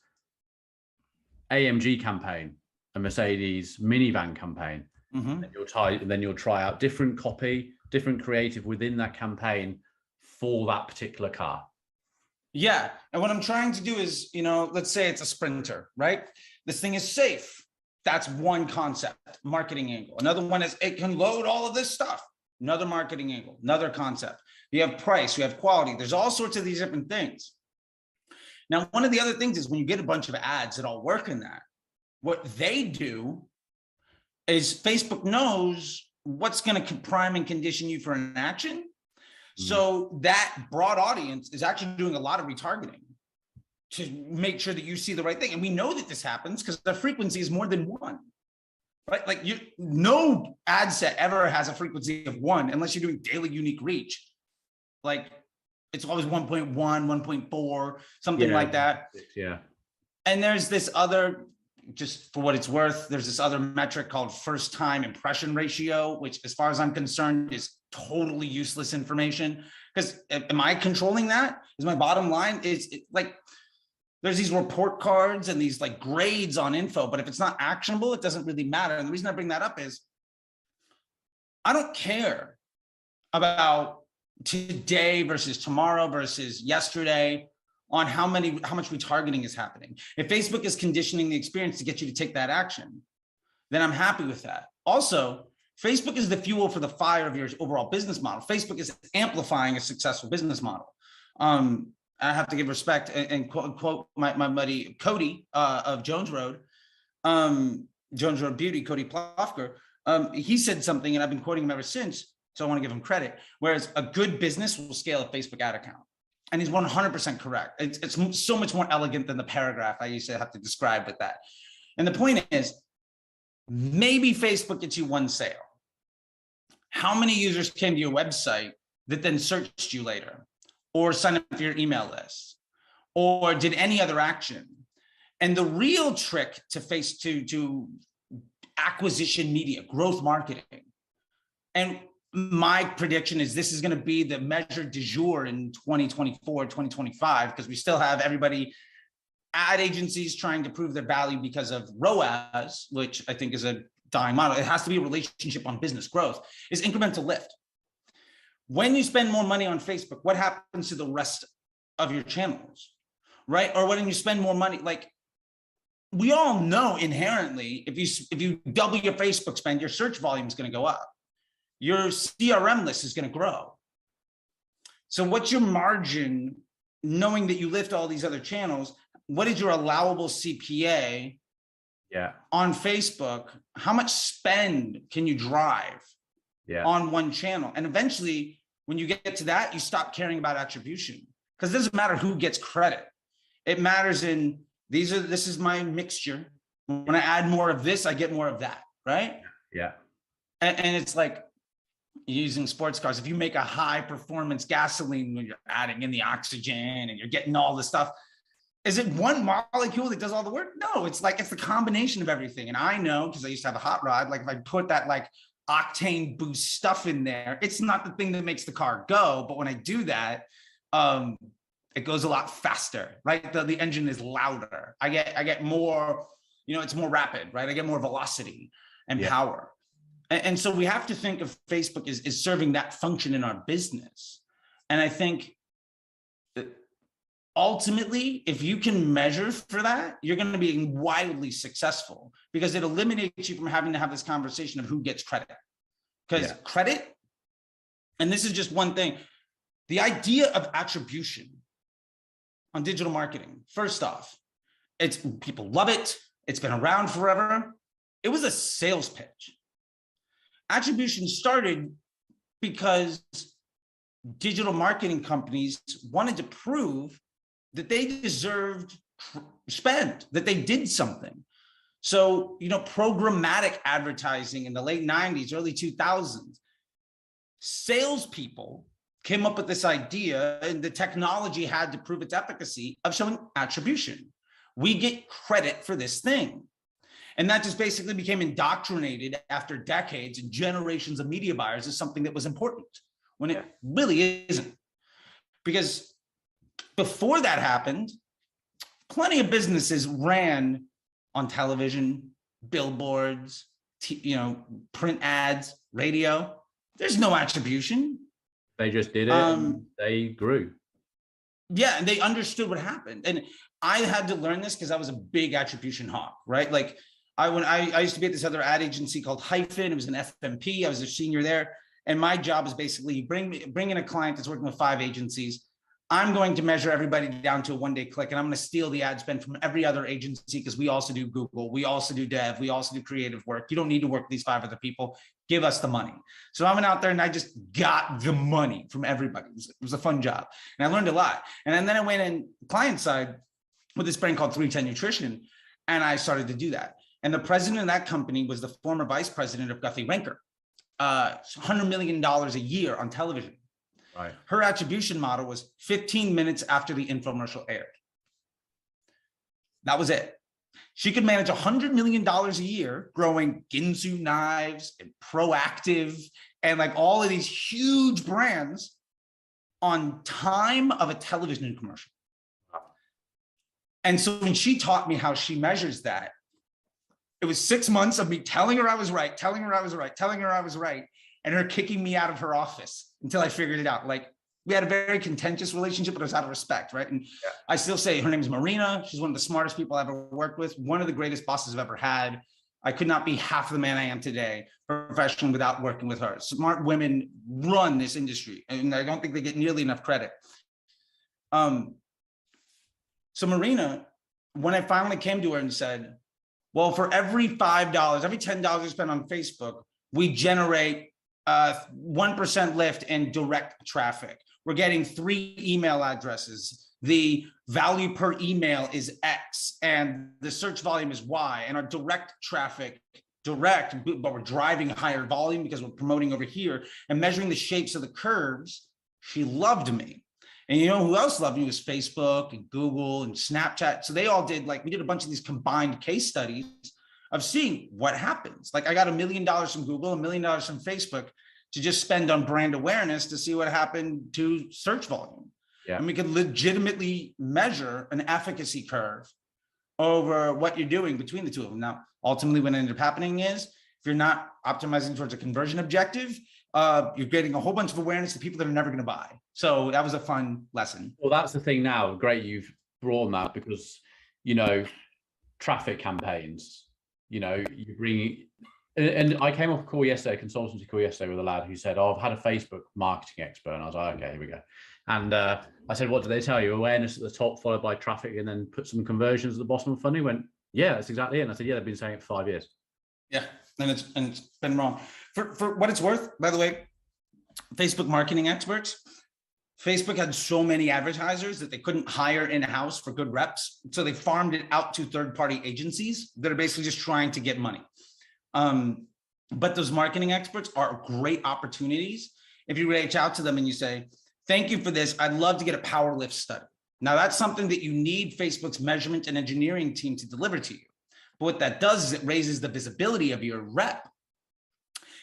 Speaker 1: AMG campaign, a Mercedes minivan campaign. And then you'll try out different copy, different creative within that campaign for that particular car.
Speaker 2: Yeah. And what I'm trying to do is, let's say it's a Sprinter, right? This thing is safe. That's one concept, marketing angle. Another one is it can load all of this stuff. Another marketing angle, another concept. You have price, you have quality. There's all sorts of these different things. Now, one of the other things is when you get a bunch of ads that all work in that, what they do is Facebook knows what's going to prime and condition you for an action. So that broad audience is actually doing a lot of retargeting to make sure that you see the right thing. And we know that this happens because the frequency is more than one, right? Like no ad set ever has a frequency of one unless you're doing daily unique reach. Like it's always 1.1, 1.4, something like that.
Speaker 1: Yeah.
Speaker 2: And there's this other, just for what it's worth, there's this other metric called first time impression ratio, which as far as I'm concerned is totally useless information. Because am I controlling that? Is my bottom line? Like, there's these report cards and these like grades on info, but if it's not actionable, it doesn't really matter. And the reason I bring that up is I don't care about today versus tomorrow versus yesterday on how much retargeting is happening. If Facebook is conditioning the experience to get you to take that action, then I'm happy with that. Also, Facebook is the fuel for the fire of your overall business model. Facebook is amplifying a successful business model. I have to give respect and quote my buddy Cody of Jones Road Beauty, Cody Plofker. He said something, and I've been quoting him ever since, so I want to give him credit. Whereas a good business will scale a Facebook ad account. And he's 100% correct. It's so much more elegant than the paragraph I used to have to describe with that. And the point is, maybe Facebook gets you one sale. How many users came to your website that then searched you later or signed up for your email list or did any other action? And the real trick to acquisition media, growth marketing, and my prediction is this is going to be the measure du jour in 2024, 2025, because we still have everybody, ad agencies trying to prove their value because of ROAS, which I think is a dying model. It has to be a relationship on business growth, is incremental lift. When you spend more money on Facebook, what happens to the rest of your channels, right? Or when you spend more money, like we all know inherently, if you double your Facebook spend, your search volume is going to go up. Your CRM list is going to grow. So what's your margin, knowing that you lift all these other channels? What is your allowable CPA on Facebook? How much spend can you drive on one channel? And eventually, when you get to that, you stop caring about attribution, because it doesn't matter who gets credit. It matters in this is my mixture. When I add more of this, I get more of that, right?
Speaker 1: Yeah.
Speaker 2: And it's like, using sports cars, if you make a high performance gasoline when you're adding in the oxygen and you're getting all the stuff, is it one molecule that does all the work? No, it's the combination of everything. And I know, because I used to have a hot rod, like if I put that like octane boost stuff in there, it's not the thing that makes the car go, but when I do that, it goes a lot faster, right? The engine is louder. I get more, it's more rapid, right? I get more velocity and power. And so we have to think of Facebook as serving that function in our business. And I think that ultimately, if you can measure for that, you're going to be wildly successful, because it eliminates you from having to have this conversation of who gets credit. Because credit, and this is just one thing, the idea of attribution on digital marketing, first off, people love it. It's been around forever. It was a sales pitch. Attribution started because digital marketing companies wanted to prove that they deserved spend, that they did something. So, programmatic advertising in the late 90s, early 2000s, salespeople came up with this idea, and the technology had to prove its efficacy of showing attribution. We get credit for this thing. And that just basically became indoctrinated after decades and generations of media buyers as something that was important, when it really isn't. Because before that happened, plenty of businesses ran on television, billboards, print ads, radio. There's no attribution.
Speaker 1: They just did it and they grew.
Speaker 2: Yeah, and they understood what happened. And I had to learn this because I was a big attribution hawk, right? Like, I used to be at this other ad agency called Hyphen. It was an FMP. I was a senior there. And my job is basically bring in a client that's working with 5 agencies. I'm going to measure everybody down to a 1-day click, and I'm going to steal the ad spend from every other agency because we also do Google, we also do dev, we also do creative work. You don't need to work with these 5 other people. Give us the money. So I went out there and I just got the money from everybody. It was a fun job, and I learned a lot. And then I went in client side with this brand called 310 Nutrition, and I started to do that. And the president of that company was the former vice president of Guthrie Renker, $100 million a year on television.
Speaker 1: Right.
Speaker 2: Her attribution model was 15 minutes after the infomercial aired. That was it. She could manage $100 million a year growing Ginsu knives and Proactive and like all of these huge brands on time of a television commercial. And so when she taught me how she measures that, it was 6 months of me telling her I was right, telling her I was right, telling her I was right, and her kicking me out of her office until I figured it out. Like, we had a very contentious relationship, but it was out of respect, right? And yeah. I still say her name is Marina. She's one of the smartest people I've ever worked with, one of the greatest bosses I've ever had. I could not be half the man I am today professionally without working with her. Smart women run this industry, and I don't think they get nearly enough credit. So Marina, when I finally came to her and said, well, for every $5, every $10 you spend on Facebook, we generate 1% lift in direct traffic. We're getting 3 email addresses. The value per email is X and the search volume is Y, and our direct traffic, but we're driving higher volume because we're promoting over here and measuring the shapes of the curves. She loved me. And you know who else loved me was Facebook and Google and Snapchat. So they all did, like, we did a bunch of these combined case studies of seeing what happens. Like, I got $1 million from Google, $1 million from Facebook to just spend on brand awareness to see what happened to search volume. Yeah. And we could legitimately measure an efficacy curve over what you're doing between the two of them. Now, ultimately, what ended up happening is, if you're not optimizing towards a conversion objective, you're getting a whole bunch of awareness to people that are never going to buy. So that was a fun lesson.
Speaker 1: Well, that's the thing now. Great you've brought on that, because, you know, traffic campaigns, you know, you bring, and I came off a call yesterday, a consultancy call yesterday with a lad who said, oh, I've had a Facebook marketing expert. And I was like, okay, here we go. And I said, what do they tell you? Awareness at the top, followed by traffic, and then put some conversions at the bottom of the funnel. He went, yeah, that's exactly it. And I said, yeah, they've been saying it for 5 years.
Speaker 2: Yeah, and it's been wrong. For what it's worth, by the way, Facebook marketing experts, Facebook had so many advertisers that they couldn't hire in-house for good reps. So they farmed it out to third-party agencies that are basically just trying to get money. But those marketing experts are great opportunities if you reach out to them and you say, thank you for this. I'd love to get a power lift study. Now, that's something that you need Facebook's measurement and engineering team to deliver to you. But what that does is it raises the visibility of your rep.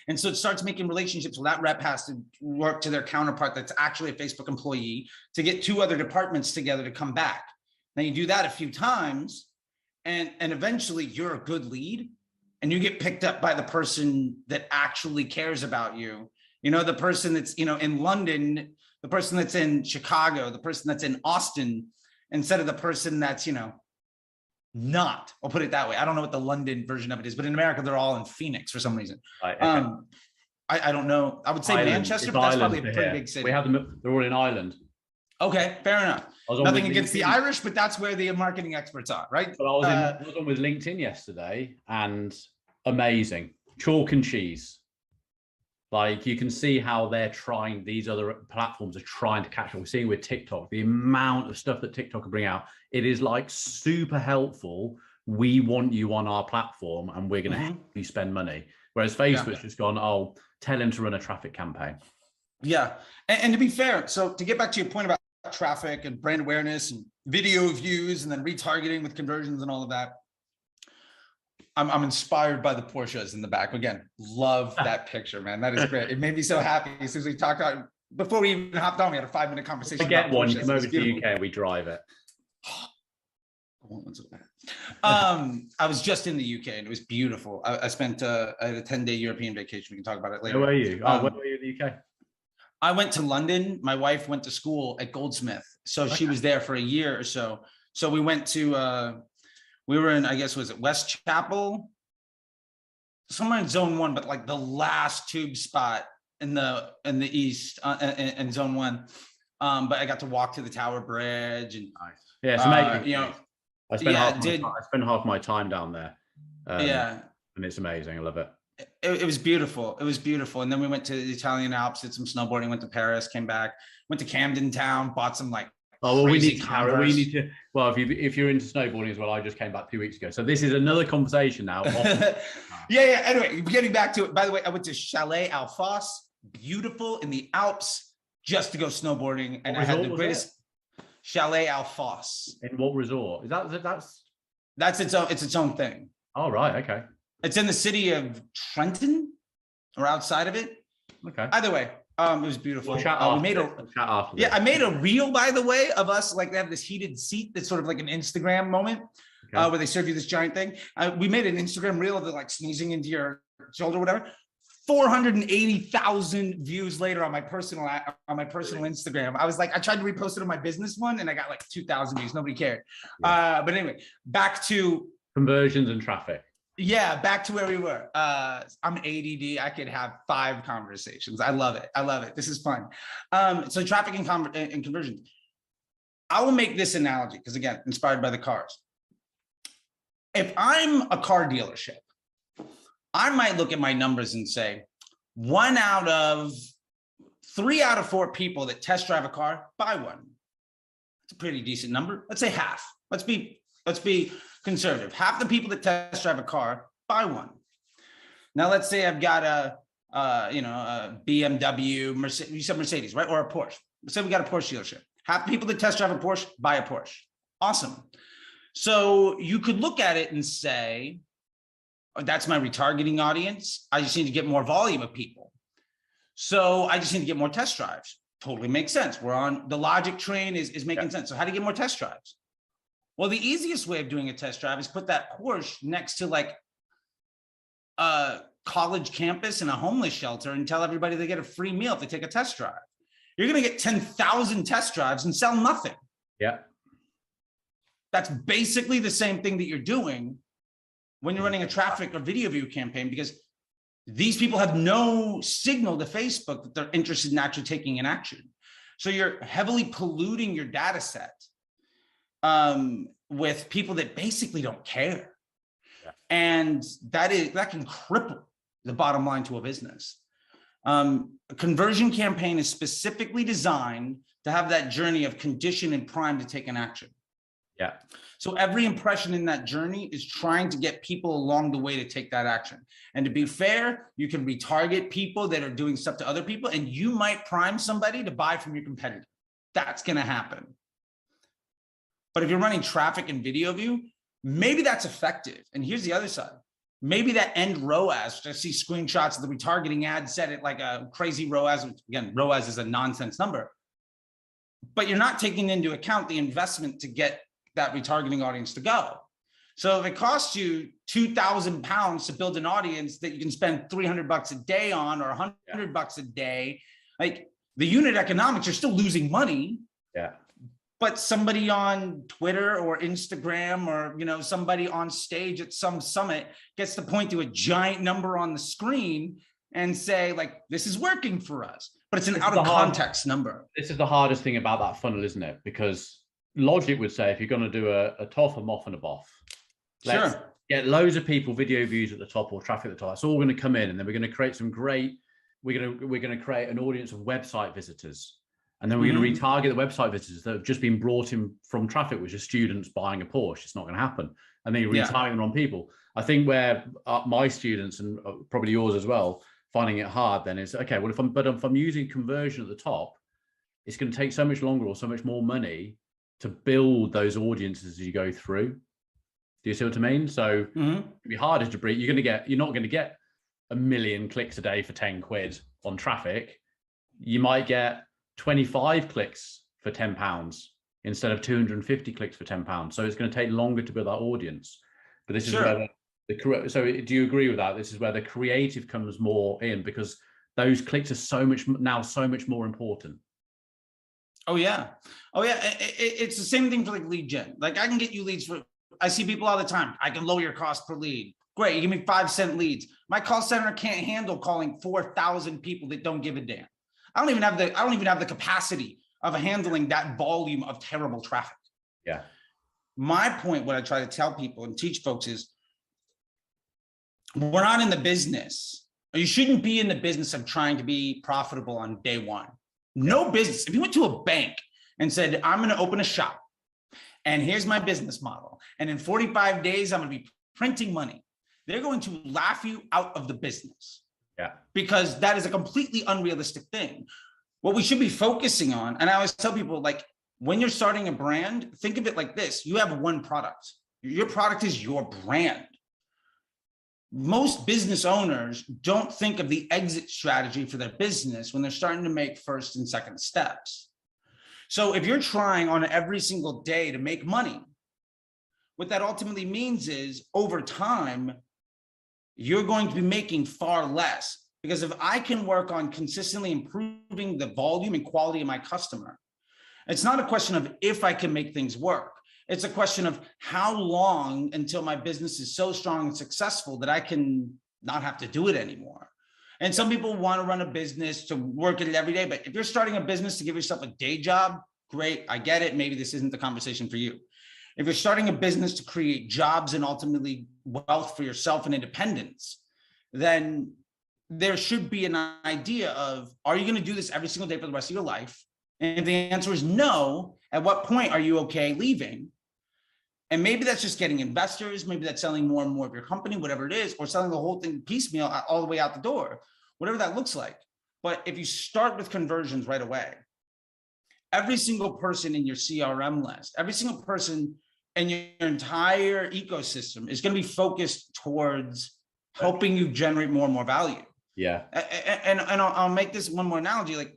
Speaker 2: And so it starts making relationships where that rep has to work to their counterpart that's actually a Facebook employee to get 2 other departments together to come back. Now you do that a few times, and eventually you're a good lead, and you get picked up by the person that actually cares about you. You know, the person that's, you know, in London, the person that's in Chicago, the person that's in Austin, instead of the person that's, you know, not, I'll put it that way. I don't know what the London version of it is, but in America, they're all in Phoenix for some reason. Right, okay. I don't know. I would say Ireland. Manchester, but that's probably a pretty big city.
Speaker 1: We have them, they're all in Ireland.
Speaker 2: Okay, fair enough. Nothing against the Irish, but that's where the marketing experts are, right?
Speaker 1: But I was on with LinkedIn yesterday, and amazing. Chalk and cheese. Like, you can see how they're trying, these other platforms are trying to catch up. We're seeing with TikTok, the amount of stuff that TikTok can bring out. It is like super helpful. We want you on our platform and we're going to help you spend money. Whereas Facebook's just gone, oh, tell him to run a traffic campaign.
Speaker 2: Yeah. And to be fair, so to get back to your point about traffic and brand awareness and video views and then retargeting with conversions and all of that, I'm inspired by the Porsches in the back. Again, love that picture, man. That is great. It made me so happy. As soon as we talked about, before we even hopped on, we had a 5-minute conversation.
Speaker 1: I get one, you come over to the UK and we drive it.
Speaker 2: I was just in the UK and it was beautiful. I spent I had a 10-day European vacation. We can talk about it later.
Speaker 1: Where were you? Where were you in the UK?
Speaker 2: I went to London. My wife went to school at Goldsmith. So she was there for a year or so. So we went to, we were in, I guess, was it West Chapel? somewhere in zone 1, but like the last tube spot in the east in zone 1. But I got to walk to the Tower Bridge and
Speaker 1: nice. Yeah, it's amazing.
Speaker 2: you know,
Speaker 1: I spent half my time down there.
Speaker 2: Yeah,
Speaker 1: and it's amazing. I love it.
Speaker 2: It was beautiful. It was beautiful. And then we went to the Italian Alps, did some snowboarding, went to Paris, came back, went to Camden Town, bought some like
Speaker 1: well, we need to
Speaker 2: Converse.
Speaker 1: We need to. Well, if you're into snowboarding as well, I just came back 2 weeks ago, so this is another conversation now.
Speaker 2: yeah. Anyway, getting back to it. By the way, I went to Chalet Alphos, beautiful in the Alps, just to go snowboarding, and I had the greatest. Chalet Alphos.
Speaker 1: In what resort? Is
Speaker 2: that's its own thing.
Speaker 1: Oh, right. Okay.
Speaker 2: It's in the city of Trenton or outside of it.
Speaker 1: Okay.
Speaker 2: Either way, it was beautiful.
Speaker 1: I made
Speaker 2: a reel, by the way, of us. Like, they have this heated seat that's sort of like an Instagram moment, where they serve you this giant thing. We made an Instagram reel of the like sneezing into your shoulder, or whatever. 480,000 views later on my personal Instagram. I was like, I tried to repost it on my business one, and I got like 2,000 views. Nobody cared. Yeah. But anyway, back to
Speaker 1: conversions and traffic.
Speaker 2: Yeah, back to where we were. I'm ADD. I could have 5 conversations. I love it. This is fun. So traffic and conversions. I will make this analogy because, again, inspired by the cars. If I'm a car dealership, I might look at my numbers and say 3 out of 4 people that test drive a car buy one. It's a pretty decent number. Let's say half. Let's be conservative. Half the people that test drive a car buy one. Now let's say I've got a BMW, Mercedes, you said Mercedes, right? Or a Porsche. Let's say we got a Porsche dealership. Half the people that test drive a Porsche buy a Porsche. Awesome. So you could look at it and say, that's my retargeting audience. I just need to get more volume of people. So I just need to get more test drives. Totally makes sense. We're on the logic train is making sense. So how do you get more test drives? Well, the easiest way of doing a test drive is put that Porsche next to like a college campus and a homeless shelter and tell everybody they get a free meal if they take a test drive. You're going to get 10,000 test drives and sell nothing.
Speaker 1: Yeah.
Speaker 2: That's basically the same thing that you're doing when you're running a traffic or video view campaign, because these people have no signal to Facebook that they're interested in actually taking an action. So you're heavily polluting your data set with people that basically don't care. Yeah. And that can cripple the bottom line to a business. A conversion campaign is specifically designed to have that journey of condition and prime to take an action.
Speaker 1: Yeah.
Speaker 2: So every impression in that journey is trying to get people along the way to take that action. And to be fair, you can retarget people that are doing stuff to other people, and you might prime somebody to buy from your competitor. That's going to happen. But if you're running traffic and video view, maybe that's effective. And here's the other side. Maybe that end ROAS, which I see screenshots of the retargeting ad set at like a crazy ROAS, which again, ROAS is a nonsense number, but you're not taking into account the investment to get that retargeting audience to go. So if it costs you 2,000 pounds to build an audience that you can spend $300 a day on, or $100 a day, like the unit economics, you're still losing money.
Speaker 1: Yeah.
Speaker 2: But somebody on Twitter or Instagram, or somebody on stage at some summit gets to point to a giant number on the screen and say, like, this is working for us. But it's an out of context number.
Speaker 1: This is the hardest thing about that funnel, isn't it? Because logic would say, if you're going to do a top, a moff, and a boff, let's get loads of people, video views at the top or traffic at the top. It's all going to come in, and then we're going to create we're going to create an audience of website visitors. And then we're going to retarget the website visitors that have just been brought in from traffic, which is students buying a Porsche. It's not going to happen. And then you retarget them on people. I think where my students, and probably yours as well, finding it hard then is, okay, well, if I'm using conversion at the top, it's going to take so much longer or so much more money to build those audiences as you go through. Do you see what I mean? So it'd be harder to breed. You're not going to get 1 million clicks a day for 10 quid on traffic. You might get 25 clicks for £10 instead of 250 clicks for £10. So it's going to take longer to build that audience. But this is where so do you agree with that? This is where the creative comes more in, because those clicks are so much more important.
Speaker 2: Oh yeah. It's the same thing for like lead gen. Like, I can get you leads I see people all the time. I can lower your cost per lead. Great, you give me 5-cent leads. My call center can't handle calling 4,000 people that don't give a damn. I don't even have the capacity of handling that volume of terrible traffic.
Speaker 1: Yeah.
Speaker 2: My point, what I try to tell people and teach folks is, we're not in the business, or you shouldn't be in the business of trying to be profitable on day one. No business. If you went to a bank and said, I'm going to open a shop and here's my business model, and in 45 days, I'm going to be printing money, they're going to laugh you out of the business.
Speaker 1: Yeah.
Speaker 2: Because that is a completely unrealistic thing. What we should be focusing on, and I always tell people, like, when you're starting a brand, think of it like this. You have one product. Your product is your brand. Most business owners don't think of the exit strategy for their business when they're starting to make first and second steps. So if you're trying on every single day to make money, what that ultimately means is, over time, you're going to be making far less. Because if I can work on consistently improving the volume and quality of my customer, it's not a question of if I can make things work. It's a question of how long until my business is so strong and successful that I can not have to do it anymore. And some people want to run a business to work at it every day. But if you're starting a business to give yourself a day job, great, I get it. Maybe this isn't the conversation for you. If you're starting a business to create jobs and ultimately wealth for yourself and independence, then there should be an idea of, are you going to do this every single day for the rest of your life? And if the answer is no, at what point are you okay leaving? And maybe that's just getting investors. Maybe that's selling more and more of your company, whatever it is, or selling the whole thing piecemeal all the way out the door, whatever that looks like. But if you start with conversions right away, every single person in your CRM list, every single person in your entire ecosystem is going to be focused towards helping you generate more and more value.
Speaker 1: Yeah.
Speaker 2: And I'll make this one more analogy. Like,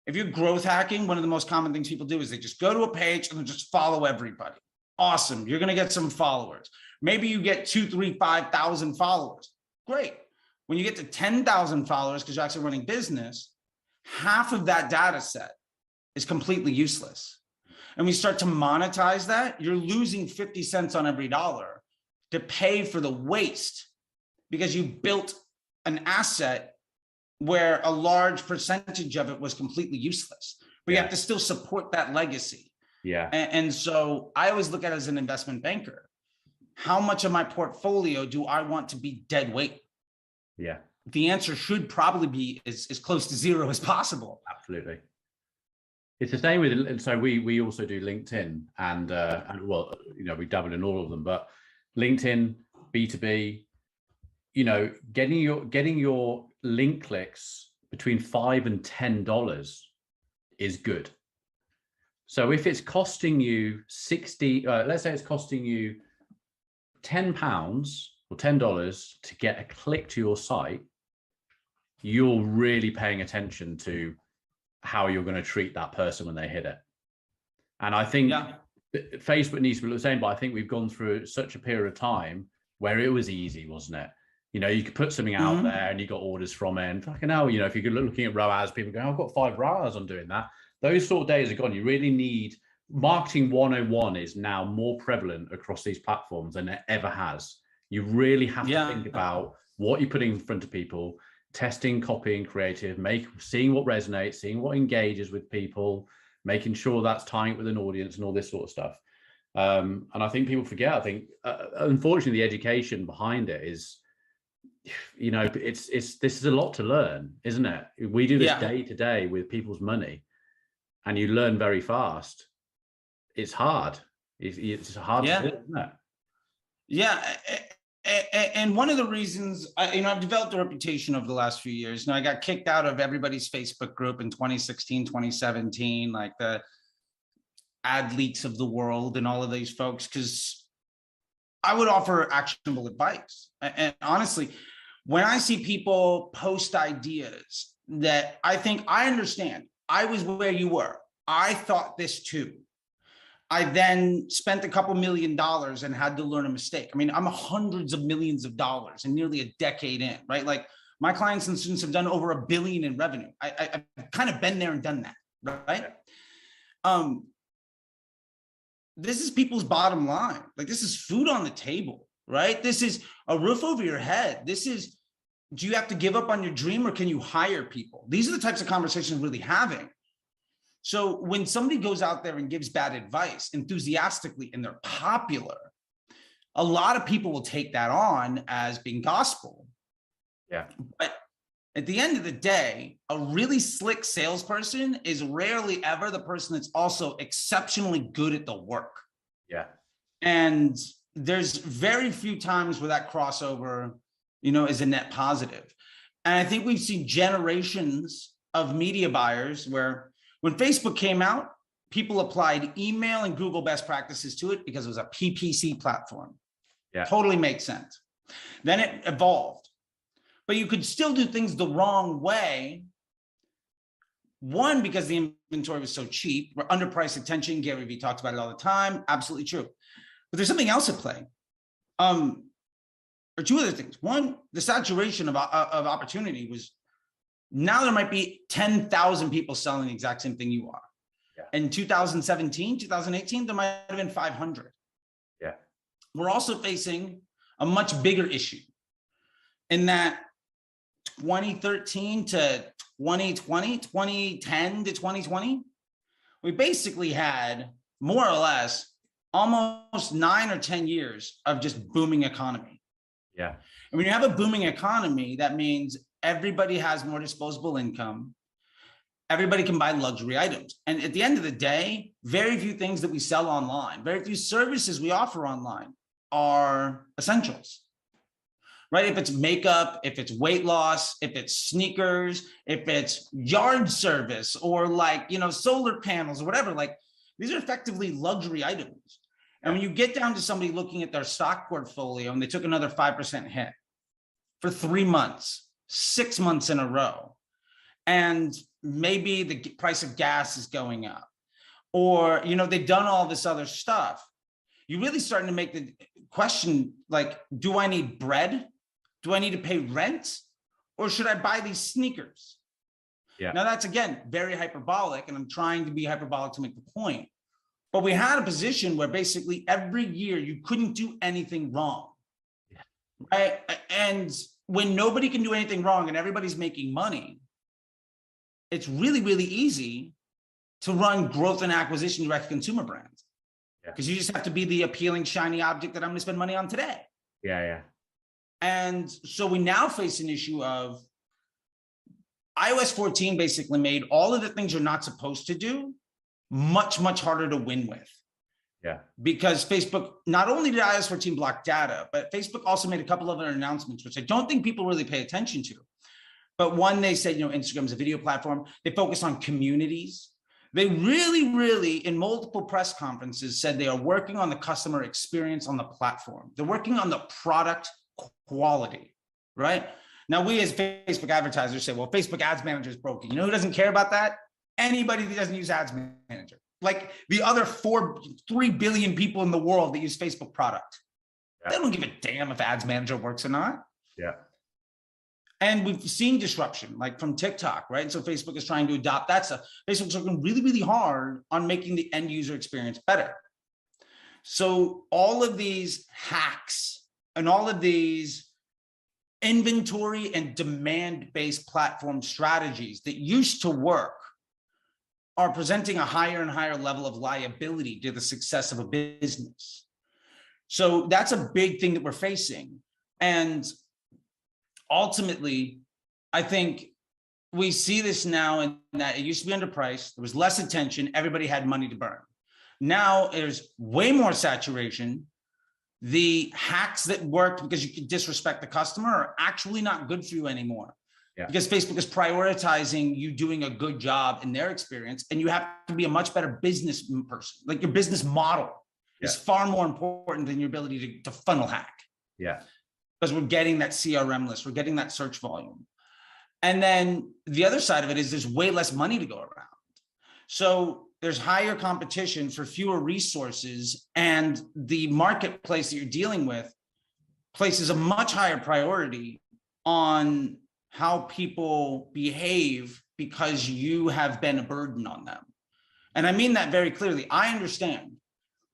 Speaker 2: if you're growth hacking, one of the most common things people do is they just go to a page and then just follow everybody. Awesome. You're going to get some followers. Maybe you get 2, 3, 5,000 followers. Great. When you get to 10,000 followers, because you're actually running business, half of that data set is completely useless. And we start to monetize that, you're losing 50 cents on every dollar to pay for the waste, because you built an asset where a large percentage of it was completely useless, but you have to still support that legacy.
Speaker 1: Yeah.
Speaker 2: And so I always look at it as an investment banker. How much of my portfolio do I want to be dead weight?
Speaker 1: Yeah.
Speaker 2: The answer should probably be as close to zero as possible.
Speaker 1: Absolutely. It's the same with, so we also do LinkedIn and well, you know, we dabble in all of them, but LinkedIn, B2B, you know, getting your link clicks between $5 and $10 is good. So if it's costing you 60, let's say it's costing you £10 or $10 to get a click to your site, you're really paying attention to how you're going to treat that person when they hit it. And I think Facebook needs to be the same, but I think we've gone through such a period of time where it was easy, wasn't it? You know, you could put something out there and you got orders from it. And fucking hell, you know, if you're looking at ROAS, people go, oh, I've got 5 ROAS on doing that. Those sort of days are gone. You really need, marketing 101 is now more prevalent across these platforms than it ever has. You really have to think about what you're putting in front of people, testing, copying, creative, seeing what resonates, seeing what engages with people, making sure that's tying it with an audience and all this sort of stuff. And I think people forget, I think, unfortunately, the education behind it is, you know, this is a lot to learn, isn't it? We do this day to day with people's money and you learn very fast. It's hard. It's hard to do, isn't it? Yeah.
Speaker 2: And one of the reasons, I've developed a reputation over the last few years. I got kicked out of everybody's Facebook group in 2016, 2017, like the ad leaks of the world and all of these folks, because I would offer actionable advice. And honestly, when I see people post ideas that I think I understand, I was where you were, I thought this too. I then spent a couple $1 million and had to learn a mistake. I mean, I'm hundreds of millions of dollars and nearly a decade in, right? Like my clients and students have done over $1 billion in revenue. I've kind of been there and done that, right? This is people's bottom line. Like this is food on the table. right? This is a roof over your head. This is, do you have to give up on your dream or can you hire people? These are the types of conversations we're really having. So when somebody goes out there and gives bad advice enthusiastically and they're popular, a lot of people will take that on as being gospel.
Speaker 1: Yeah.
Speaker 2: But at the end of the day, a really slick salesperson is rarely ever the person that's also exceptionally good at the work.
Speaker 1: Yeah.
Speaker 2: And there's very few times where that crossover, you know, is a net positive. And I think we've seen generations of media buyers where when Facebook came out, people applied email and Google best practices to it because it was a PPC platform.
Speaker 1: Yeah.
Speaker 2: Totally makes sense. Then it evolved, but you could still do things the wrong way. One, because the inventory was so cheap, we're underpriced attention. Gary Vee talks about it all the time. Absolutely true. But there's something else at play. Or two other things. One, the saturation of opportunity was, now there might be 10,000 people selling the exact same thing you are. Yeah. In 2017, 2018, there might have been 500.
Speaker 1: Yeah.
Speaker 2: We're also facing a much bigger issue in that 2013 to 2020, 2010 to 2020, we basically had more or less almost 9 or 10 years of just booming economy.
Speaker 1: Yeah.
Speaker 2: And when you have a booming economy, that means everybody has more disposable income. Everybody can buy luxury items. And at the end of the day, very few things that we sell online, very few services we offer online are essentials, right? If it's makeup, if it's weight loss, if it's sneakers, if it's yard service or like, you know, solar panels or whatever, like these are effectively luxury items. And when you get down to somebody looking at their stock portfolio and they took another 5% hit for 3 months, 6 months in a row, and maybe the price of gas is going up, or, you know, they've done all this other stuff, you're really starting to make the question, like, do I need bread? Do I need to pay rent? Or should I buy these sneakers? Yeah. Now that's, again, very hyperbolic, and I'm trying to be hyperbolic to make the point. But we had a position where basically every year you couldn't do anything wrong. Yeah. Right? And when nobody can do anything wrong and everybody's making money, it's really, really easy to run growth and acquisition direct consumer brands. Because you just have to be the appealing, shiny object that I'm going to spend money on today.
Speaker 1: Yeah, yeah.
Speaker 2: And so we now face an issue of iOS 14 basically made all of the things you're not supposed to do much, much harder to win with.
Speaker 1: Yeah. Because
Speaker 2: Facebook, not only did iOS 14 block data, but Facebook also made a couple of other announcements, which I don't think people really pay attention to. But one, they said, you know, Instagram is a video platform. They focus on communities. They really, really, in multiple press conferences, said they are working on the customer experience on the platform. They're working on the product quality, right? Now, we as Facebook advertisers say, well, Facebook Ads Manager is broken. You know who doesn't care about that? Anybody that doesn't use Ads Manager. Like the other 3 billion people in the world that use Facebook product. Yeah. They don't give a damn if Ads Manager works or not.
Speaker 1: Yeah.
Speaker 2: And we've seen disruption, like from TikTok, right? And so Facebook is trying to adopt that stuff. Facebook's working really, really hard on making the end user experience better. So all of these hacks and all of these inventory and demand-based platform strategies that used to work are presenting a higher and higher level of liability to the success of a business. So that's a big thing that we're facing. And ultimately, I think we see this now in that it used to be underpriced. There was less attention. Everybody had money to burn. Now there's way more saturation. The hacks that worked because you could disrespect the customer are actually not good for you anymore. Yeah. Because Facebook is prioritizing you doing a good job in their experience, and you have to be a much better business person. Like your business model is far more important than your ability to funnel hack.
Speaker 1: Yeah.
Speaker 2: Because we're getting that CRM list, we're getting that search volume. And then the other side of it is there's way less money to go around. So there's higher competition for fewer resources, and the marketplace that you're dealing with places a much higher priority on how people behave because you have been a burden on them. And I mean that very clearly. I understand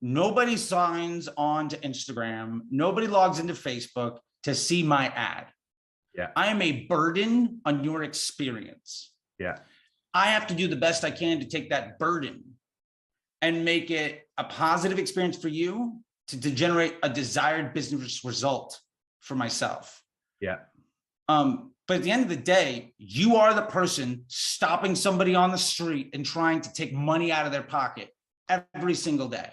Speaker 2: nobody signs on to Instagram, nobody logs into Facebook to see my ad.
Speaker 1: Yeah.
Speaker 2: I am a burden on your experience.
Speaker 1: Yeah.
Speaker 2: I have to do the best I can to take that burden and make it a positive experience for you to generate a desired business result for myself.
Speaker 1: Yeah.
Speaker 2: But at the end of the day, you are the person stopping somebody on the street and trying to take money out of their pocket every single day.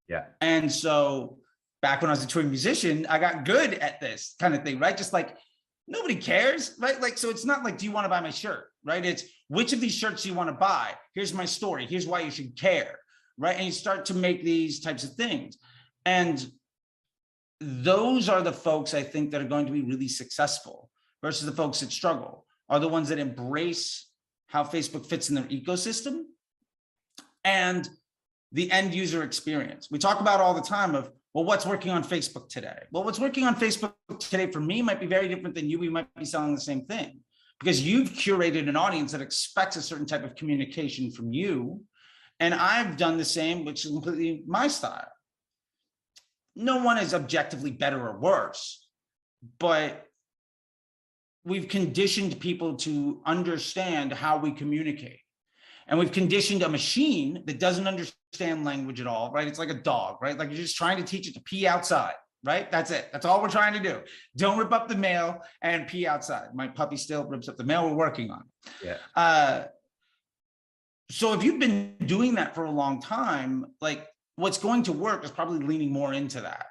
Speaker 1: Yeah.
Speaker 2: And so back when I was a touring musician, I got good at this kind of thing, right? Just like nobody cares, right? Like, so it's not like, do you want to buy my shirt, right? It's which of these shirts do you want to buy? Here's my story. Here's why you should care, right? And you start to make these types of things. And those are the folks I think that are going to be really successful versus the folks that struggle are the ones that embrace how Facebook fits in their ecosystem and the end user experience. We talk about all the time of, well, what's working on Facebook today? Well, what's working on Facebook today for me might be very different than you. We might be selling the same thing because you've curated an audience that expects a certain type of communication from you. And I've done the same, which is completely my style. No one is objectively better or worse, but we've conditioned people to understand how we communicate. And we've conditioned a machine that doesn't understand language at all, right? It's like a dog, right? Like you're just trying to teach it to pee outside, right? That's it. That's all we're trying to do. Don't rip up the mail and pee outside. My puppy still rips up the mail. We're working on it.
Speaker 1: Yeah.
Speaker 2: So if you've been doing that for a long time, like what's going to work is probably leaning more into that.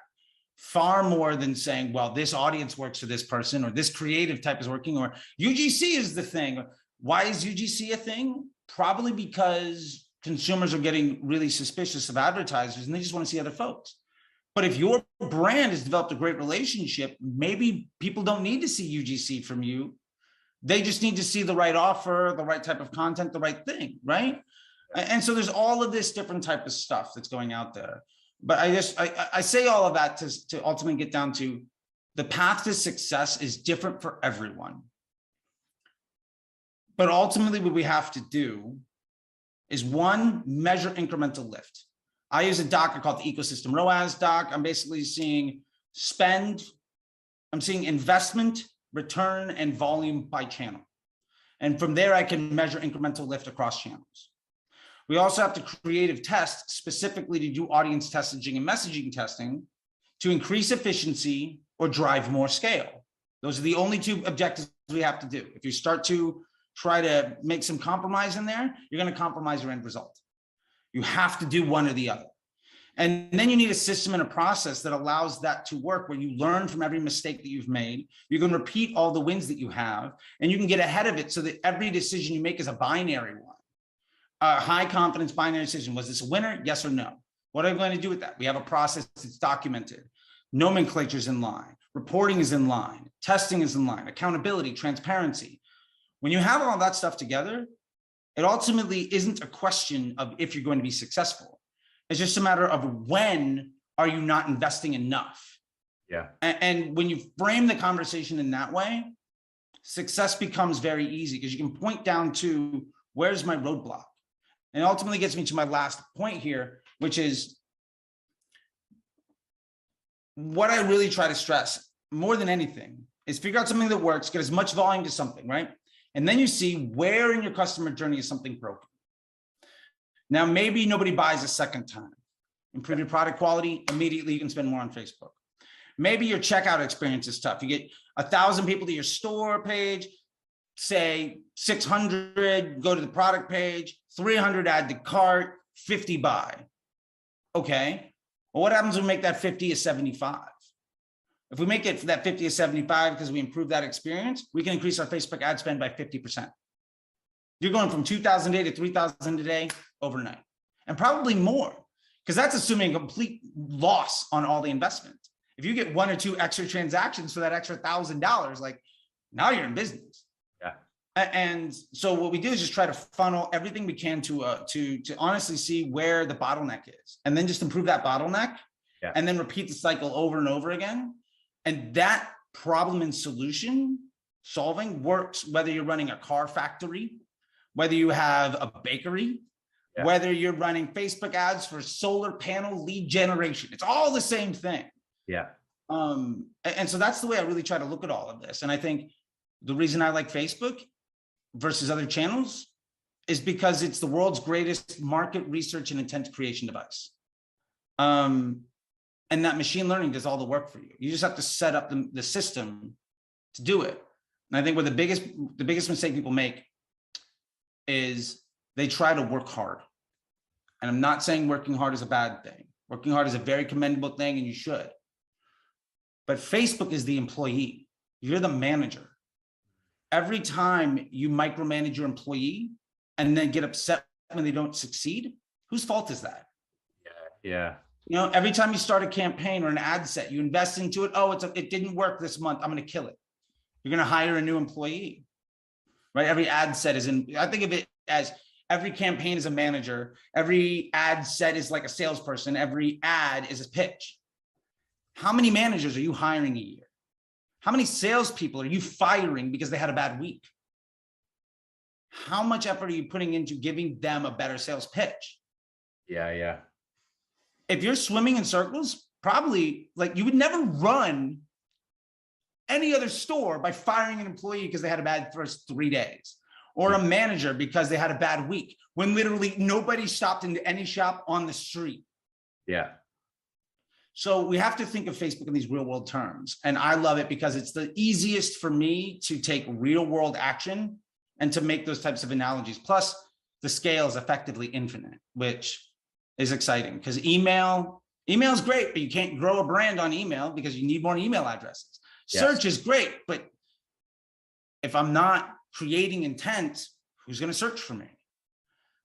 Speaker 2: Far more than saying, well, this audience works for this person or this creative type is working or UGC is the thing. Why is UGC a thing? Probably because consumers are getting really suspicious of advertisers and they just want to see other folks. But if your brand has developed a great relationship, maybe people don't need to see UGC from you. They just need to see the right offer, the right type of content, the right thing, right? And so there's all of this different type of stuff that's going out there. But I say all of that to ultimately get down to the path to success is different for everyone. But ultimately what we have to do is one, measure incremental lift. I use a doc I call the ecosystem ROAS doc. I'm basically seeing spend, I'm seeing investment, return, and volume by channel. And from there, I can measure incremental lift across channels. We also have to creative test specifically to do audience testing and messaging testing to increase efficiency or drive more scale. Those are the only two objectives we have to do. If you start to try to make some compromise in there, you're going to compromise your end result. You have to do one or the other. And then you need a system and a process that allows that to work where you learn from every mistake that you've made. You can repeat all the wins that you have, and you can get ahead of it so that every decision you make is a binary one. A high confidence binary decision. Was this a winner? Yes or no? What are we going to do with that? We have a process that's documented. Nomenclature is in line. Reporting is in line. Testing is in line. Accountability, transparency. When you have all that stuff together, it ultimately isn't a question of if you're going to be successful. It's just a matter of when are you not investing enough?
Speaker 1: Yeah.
Speaker 2: And when you frame the conversation in that way, success becomes very easy because you can point down to where's my roadblock? And it ultimately gets me to my last point here, which is what I really try to stress more than anything is figure out something that works, get as much volume to something, right? And then you see where in your customer journey is something broken. Now, maybe nobody buys a second time. Improve your product quality, immediately you can spend more on Facebook. Maybe your checkout experience is tough. You get 1,000 people to your store page, say 600 go to the product page, 300 add to cart, 50 buy. Okay, well, what happens when we make that 50 a 75? If we make it for that 50 a 75 because we improve that experience, we can increase our Facebook ad spend by 50%. You're going from 2,000 a day to 3,000 a day overnight, and probably more, because that's assuming a complete loss on all the investment. If you get one or two extra transactions for that extra $1,000, like now you're in business.
Speaker 1: Yeah.
Speaker 2: And so what we do is just try to funnel everything we can to honestly see where the bottleneck is, and then just improve that bottleneck, and then repeat the cycle over and over again. And that problem and solution solving works whether you're running a car factory, whether you have a bakery, whether you're running Facebook ads for solar panel lead generation. It's all the same thing.
Speaker 1: Yeah.
Speaker 2: And so that's the way I really try to look at all of this. And I think the reason I like Facebook versus other channels is because it's the world's greatest market research and intent creation device. And that machine learning does all the work for you. You just have to set up the system to do it. And I think what the biggest mistake people make is they try to work hard. And I'm not saying working hard is a bad thing. Working hard is a very commendable thing, and you should. But Facebook is the employee. You're the manager. Every time you micromanage your employee and then get upset when they don't succeed, whose fault is that?
Speaker 1: Yeah.
Speaker 2: You know, every time you start a campaign or an ad set, you invest into it. Oh, it didn't work this month. I'm going to kill it. You're going to hire a new employee, right? Every ad set is I think of it as every campaign is a manager. Every ad set is like a salesperson. Every ad is a pitch. How many managers are you hiring a year? How many salespeople are you firing because they had a bad week? How much effort are you putting into giving them a better sales pitch?
Speaker 1: Yeah.
Speaker 2: If you're swimming in circles, probably like you would never run any other store by firing an employee because they had a bad first 3 days, or a manager because they had a bad week, when literally nobody stopped into any shop on the street.
Speaker 1: Yeah.
Speaker 2: So we have to think of Facebook in these real world terms. And I love it because it's the easiest for me to take real world action and to make those types of analogies. Plus the scale is effectively infinite, which is exciting, because email is great, but you can't grow a brand on email because you need more email addresses. Yes. Search is great, but if I'm not creating intent, who's going to search for me?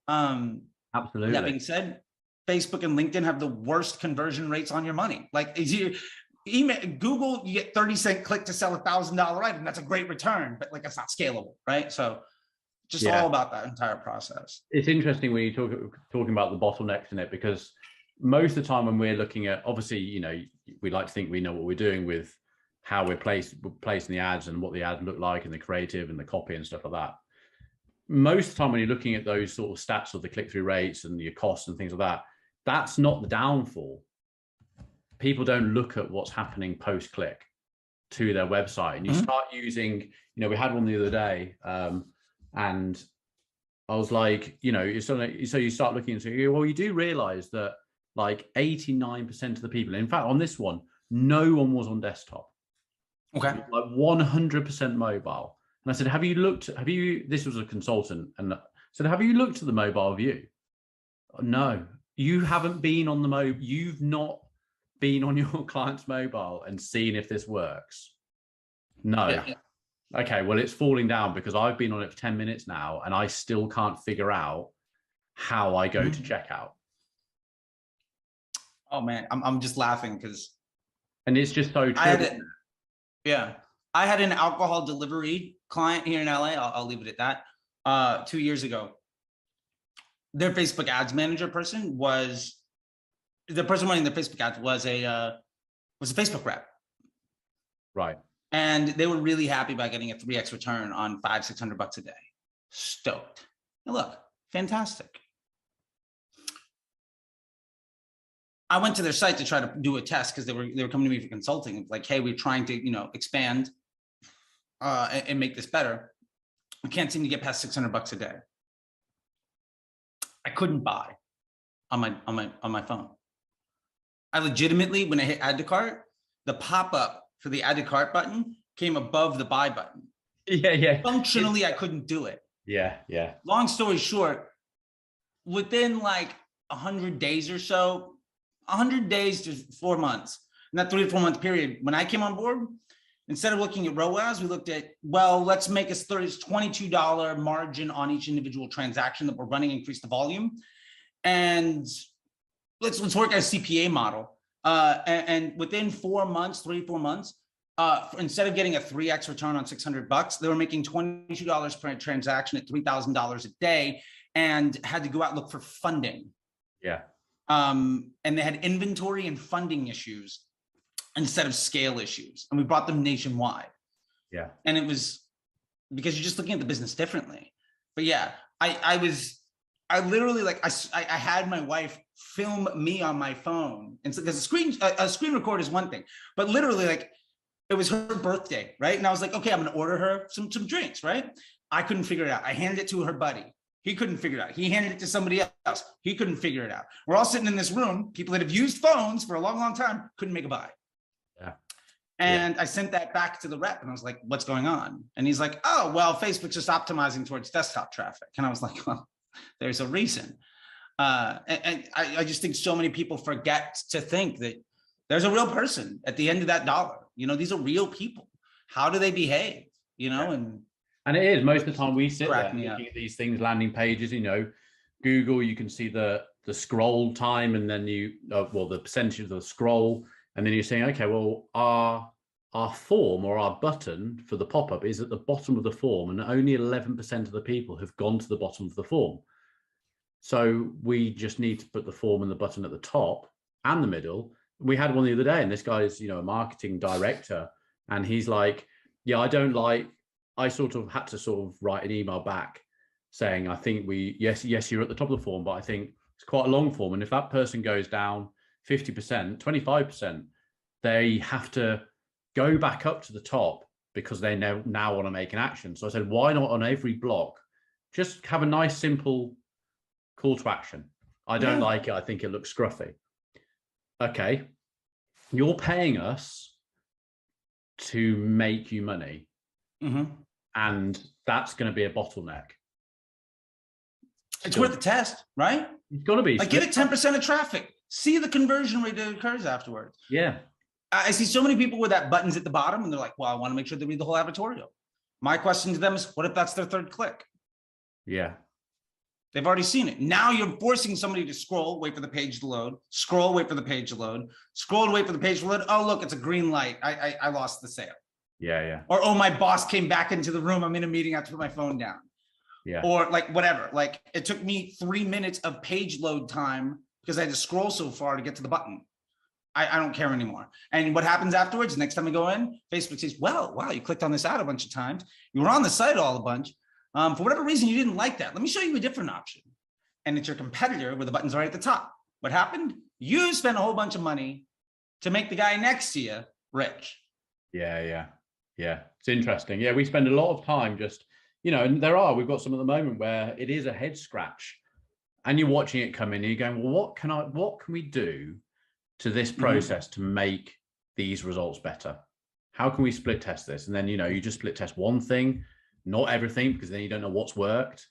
Speaker 1: Absolutely.
Speaker 2: That being said, Facebook and LinkedIn have the worst conversion rates on your money. Like Google, you get 30-cent click to sell $1,000 item. That's a great return, but like it's not scalable, right? So just all about that entire process.
Speaker 1: It's interesting when you talking about the bottlenecks in it, because most of the time when we're looking at, obviously, you know, we like to think we know what we're doing with how we're placing the ads and what the ads look like and the creative and the copy and stuff like that. Most of the time when you're looking at those sort of stats of the click-through rates and your costs and things like that, that's not the downfall. People don't look at what's happening post-click to their website. And you start using, you know, we had one the other day, and I was like, you know, so you start looking into, well, you do realize that like 89% of the people, in fact, on this one, no one was on desktop.
Speaker 2: Okay.
Speaker 1: Like 100% mobile. And I said, this was a consultant, and I said, have you looked at the mobile view? No, you haven't been on the you've not been on your client's mobile and seen if this works. No. Yeah. Okay, well, it's falling down because I've been on it for 10 minutes now and I still can't figure out how I go to checkout.
Speaker 2: Oh man, I'm just laughing because.
Speaker 1: And it's just so true.
Speaker 2: I had an alcohol delivery client here in LA. I'll leave it at that. 2 years ago, their Facebook ads manager person was, the person running the Facebook ads was a Facebook rep.
Speaker 1: Right.
Speaker 2: And they were really happy about getting a 3x return on $500-600 a day. Stoked. Now look, fantastic. I went to their site to try to do a test because they were coming to me for consulting. Like, hey, we're trying to, you know, expand and make this better. We can't seem to get past $600 a day. I couldn't buy on my phone. I legitimately, when I hit add to cart, the pop-up for the add to cart button came above the buy button.
Speaker 1: Yeah.
Speaker 2: Functionally, I couldn't do it.
Speaker 1: Yeah.
Speaker 2: Long story short, within like 100 days or so, 100 days to 4 months, in that 3 to 4 month period, when I came on board, instead of looking at ROAS, we looked at, well, let's make a $22 margin on each individual transaction that we're running, increase the volume. And let's work our CPA model. And within 4 months, 3 to 4 months, instead of getting a 3x return on $600, they were making $22 per transaction at $3,000 a day, and had to go out and look for funding.
Speaker 1: Yeah.
Speaker 2: And they had inventory and funding issues instead of scale issues. And we brought them nationwide.
Speaker 1: Yeah.
Speaker 2: And it was because you're just looking at the business differently. But yeah, I I literally like I had my wife film me on my phone, and so because a screen record is one thing, but literally like it was her birthday, right? And I was like, okay, I'm gonna order her some drinks, right? I couldn't figure it out. I handed it to her buddy. He couldn't figure it out. He handed it to somebody else. He couldn't figure it out. We're all sitting in this room. People that have used phones for a long, long time couldn't make a buy.
Speaker 1: Yeah.
Speaker 2: And I sent that back to the rep and I was like, what's going on? And he's like, oh, well, Facebook's just optimizing towards desktop traffic. And I was like, well, there's a reason. And I just think so many people forget to think that there's a real person at the end of that dollar. You know, these are real people. How do they behave? You know,
Speaker 1: and it is most of the time we sit there looking at these things, landing pages, you know, Google, you can see the scroll time, and then the percentage of the scroll, and then you're saying, okay, well, our form or our button for the pop-up is at the bottom of the form, and only 11% of the people have gone to the bottom of the form. So we just need to put the form and the button at the top and the middle. We had one the other day, and this guy is, you know, a marketing director, and he's like, yeah, I sort of had to sort of write an email back saying, I think yes, you're at the top of the form, but I think it's quite a long form. And if that person goes down 50%, 25%, they have to go back up to the top because they now want to make an action. So I said, why not on every block, just have a nice, simple call to action. I don't like it. I think it looks scruffy. Okay. You're paying us to make you money. And that's going to be a bottleneck.
Speaker 2: It's worth the test, right?
Speaker 1: It's got to be.
Speaker 2: Like, give it 10% of traffic. See the conversion rate that occurs afterwards.
Speaker 1: Yeah.
Speaker 2: I see so many people where that button's at the bottom and they're like, well, I want to make sure they read the whole advertorial. My question to them is, what if that's their third click?
Speaker 1: Yeah.
Speaker 2: They've already seen it. Now you're forcing somebody to scroll, wait for the page to load, scroll, wait for the page to load, scroll, wait for the page to load. Oh, look, it's a green light. I lost the sale.
Speaker 1: Yeah.
Speaker 2: Or, oh, my boss came back into the room. I'm in a meeting. I have to put my phone down.
Speaker 1: Yeah.
Speaker 2: Or like whatever. Like it took me 3 minutes of page load time because I had to scroll so far to get to the button. I don't care anymore. And what happens afterwards? Next time I go in, Facebook says, well, wow, you clicked on this ad a bunch of times. You were on the site all a bunch. For whatever reason, you didn't like that. Let me show you a different option. And it's your competitor where the button's right at the top. What happened? You spent a whole bunch of money to make the guy next to you rich.
Speaker 1: Yeah. It's interesting. Yeah, we spend a lot of time just, you know, and we've got some at the moment where it is a head scratch and you're watching it come in and you're going, well, what can we do to this process to make these results better? How can we split test this? And then, you know, you just split test one thing, not everything, because then you don't know what's worked.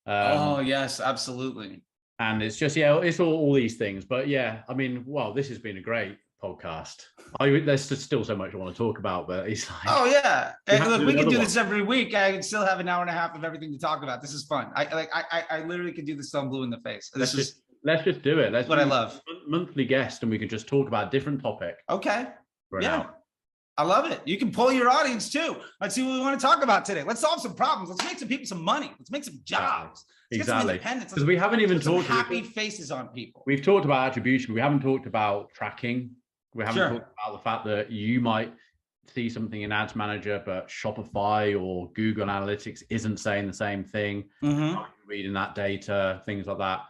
Speaker 2: Oh, yes, absolutely.
Speaker 1: And it's just, it's all these things. But yeah, I mean, well, this has been a great podcast. There's still so much I want to talk about, but it's like,
Speaker 2: oh yeah, look, we can do this every week. I can still have an hour and a half of everything to talk about. This is fun. I literally could do this till I'm blue in the face. Let's
Speaker 1: just do it. That's
Speaker 2: what I love.
Speaker 1: Monthly guest, and we can just talk about a different topic.
Speaker 2: Okay. I love it. You can pull your audience too. Let's see what we want to talk about today. Let's solve some problems. Let's make some people some money. Let's make some jobs.
Speaker 1: Exactly. Because we haven't even talked
Speaker 2: about happy faces on people.
Speaker 1: We've talked about attribution. But we haven't talked about tracking. We haven't talked about the fact that you might see something in Ads Manager, but Shopify or Google Analytics isn't saying the same thing. Reading that data, things like that.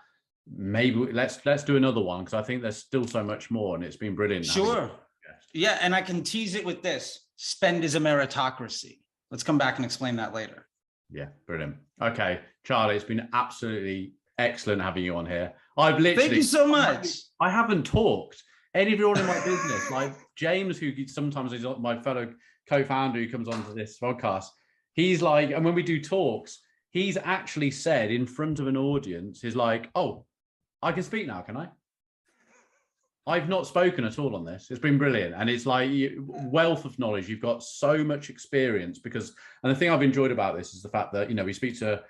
Speaker 1: Maybe let's do another one, because I think there's still so much more, and it's been brilliant.
Speaker 2: Sure. Yeah, and I can tease it with this. Spend is a meritocracy. Let's come back and explain that later. Yeah,
Speaker 1: brilliant. Okay, Charlie, it's been absolutely excellent having you on here. Thank
Speaker 2: you so much.
Speaker 1: I haven't talked everyone in my business, like James, who sometimes is my fellow co-founder who comes onto this podcast. He's like, and when we do talks, he's actually said in front of an audience, he's like, oh, I can speak now, can I? I've not spoken at all on this. It's been brilliant. And it's like wealth of knowledge. You've got so much experience and the thing I've enjoyed about this is the fact that, you know, we speak to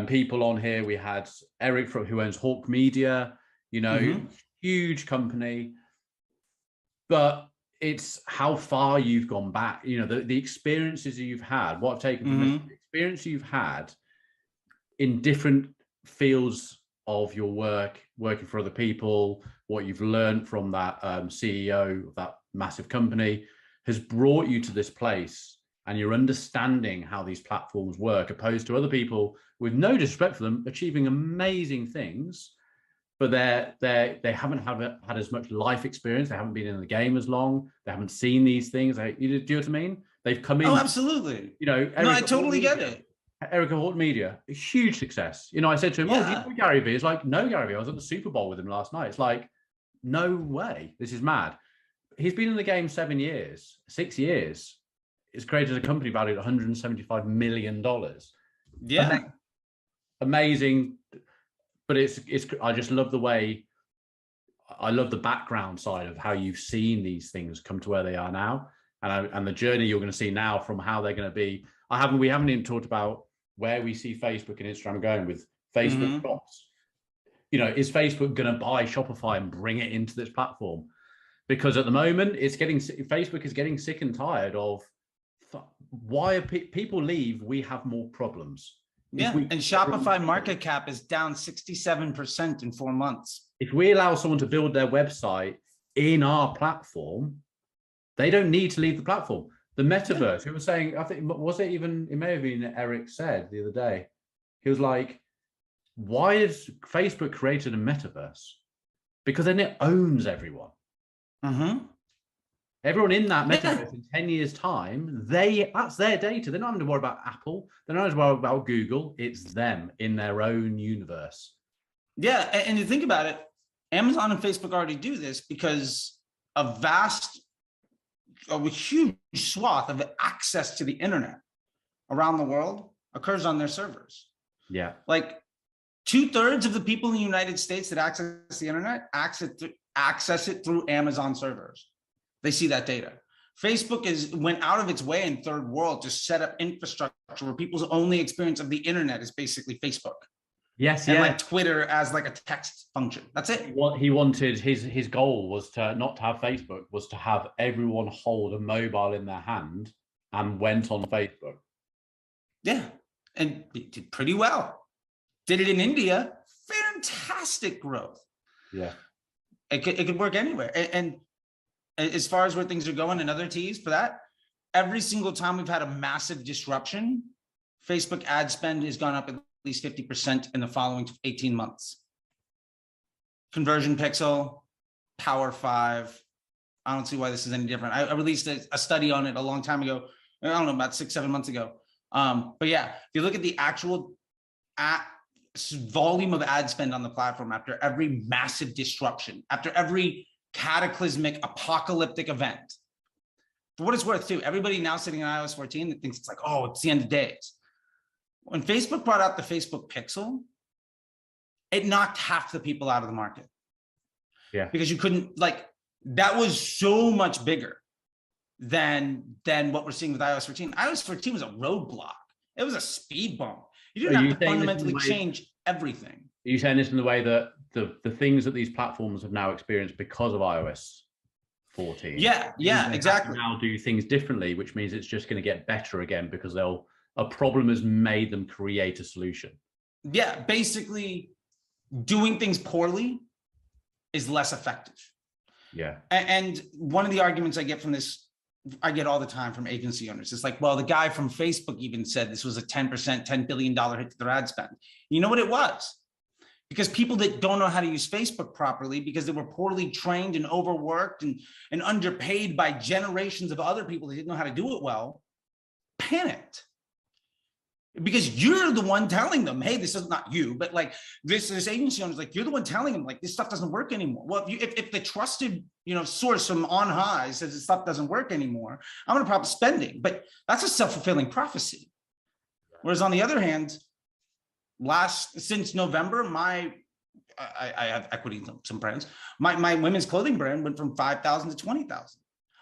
Speaker 1: people on here. We had Eric who owns Hawk Media, you know, huge company, but it's how far you've gone back, you know, the experiences you've had, what I've taken from this, the experience you've had in different fields of your work, working for other people, what you've learned from that CEO of that massive company has brought you to this place and you're understanding how these platforms work, opposed to other people, with no disrespect for them, achieving amazing things, but they haven't had as much life experience. They haven't been in the game as long. They haven't seen these things. Do you know what I mean? They've come in.
Speaker 2: Oh, absolutely.
Speaker 1: You know,
Speaker 2: no, I totally get it.
Speaker 1: Erica Horton Media, a huge success. You know, I said to him, "Oh, do you know Gary Vee?" He's like, "No, Gary Vee. I was at the Super Bowl with him last night." It's like, no way. This is mad. He's been in the game 7 years, 6 years. He's created a company valued at $175 million.
Speaker 2: Yeah.
Speaker 1: Amazing. But it's I just love the way, I love the background side of how you've seen these things come to where they are now, and the journey you're going to see now from how they're going to be. We haven't even talked about where we see Facebook and Instagram going with Facebook shops. You know, is Facebook going to buy Shopify and bring it into this platform? Because at the moment, Facebook is getting sick and tired of, why are people leave? We have more problems.
Speaker 2: Yeah, and Shopify market cap is down 67% in 4 months.
Speaker 1: If we allow someone to build their website in our platform, they don't need to leave the platform. The metaverse, who was saying, I think, it may have been Eric said the other day, he was like, why has Facebook created a metaverse? Because then it owns everyone. Everyone in that metaverse in 10 years' time, that's their data. They're not having to worry about Apple. They're not having to worry about Google. It's them in their own universe.
Speaker 2: Yeah, and you think about it, Amazon and Facebook already do this because a huge swath of access to the internet around the world occurs on their servers.
Speaker 1: Yeah.
Speaker 2: Like 2/3 of the people in the United States that access the internet access it through Amazon servers. They see that data. Facebook went out of its way in third world to set up infrastructure where people's only experience of the internet is basically Facebook.
Speaker 1: Yes,
Speaker 2: and like Twitter as like a text function. That's it.
Speaker 1: What he wanted, his goal was to not to have Facebook, was to have everyone hold a mobile in their hand and went on Facebook.
Speaker 2: Yeah, and it did pretty well. Did it in India, fantastic growth.
Speaker 1: Yeah,
Speaker 2: it could work anywhere. And as far as where things are going, another tease for that, every single time we've had a massive disruption, Facebook ad spend has gone up at least 50% in the following 18 months. Conversion pixel, Power 5. I don't see why this is any different. I released a study on it a long time ago. I don't know, about 6-7 months ago. But yeah, if you look at the actual volume of ad spend on the platform after every massive disruption, after every cataclysmic apocalyptic event, for what it's worth too, everybody now sitting on iOS 14 that thinks it's like, oh, it's the end of days. When Facebook brought out the Facebook Pixel, it knocked half the people out of the market.
Speaker 1: Yeah,
Speaker 2: because you couldn't, like, that was so much bigger than what we're seeing with iOS 14. iOS 14 was a roadblock. It was a speed bump. You didn't have to fundamentally change everything.
Speaker 1: Are you saying this in the way that the things that these platforms have now experienced because of iOS 14?
Speaker 2: Yeah, exactly.
Speaker 1: Now do things differently, which means it's just going to get better again because a problem has made them create a solution.
Speaker 2: Yeah, basically doing things poorly is less effective.
Speaker 1: Yeah.
Speaker 2: And one of the arguments I get from this, I get all the time from agency owners. It's like, well, the guy from Facebook even said this was a 10%, $10 billion hit to their ad spend. You know what it was? Because people that don't know how to use Facebook properly, because they were poorly trained and overworked and underpaid by generations of other people that didn't know how to do it well, panicked. Because you're the one telling them, hey, this is not you, but like this agency owner is like, you're the one telling them like this stuff doesn't work anymore. Well, if the trusted source from on high says this stuff doesn't work anymore, I'm going to prop spending. But that's a self-fulfilling prophecy. Whereas on the other hand, since November, I have equity in some brands. My women's clothing brand went from 5,000 to 20,000.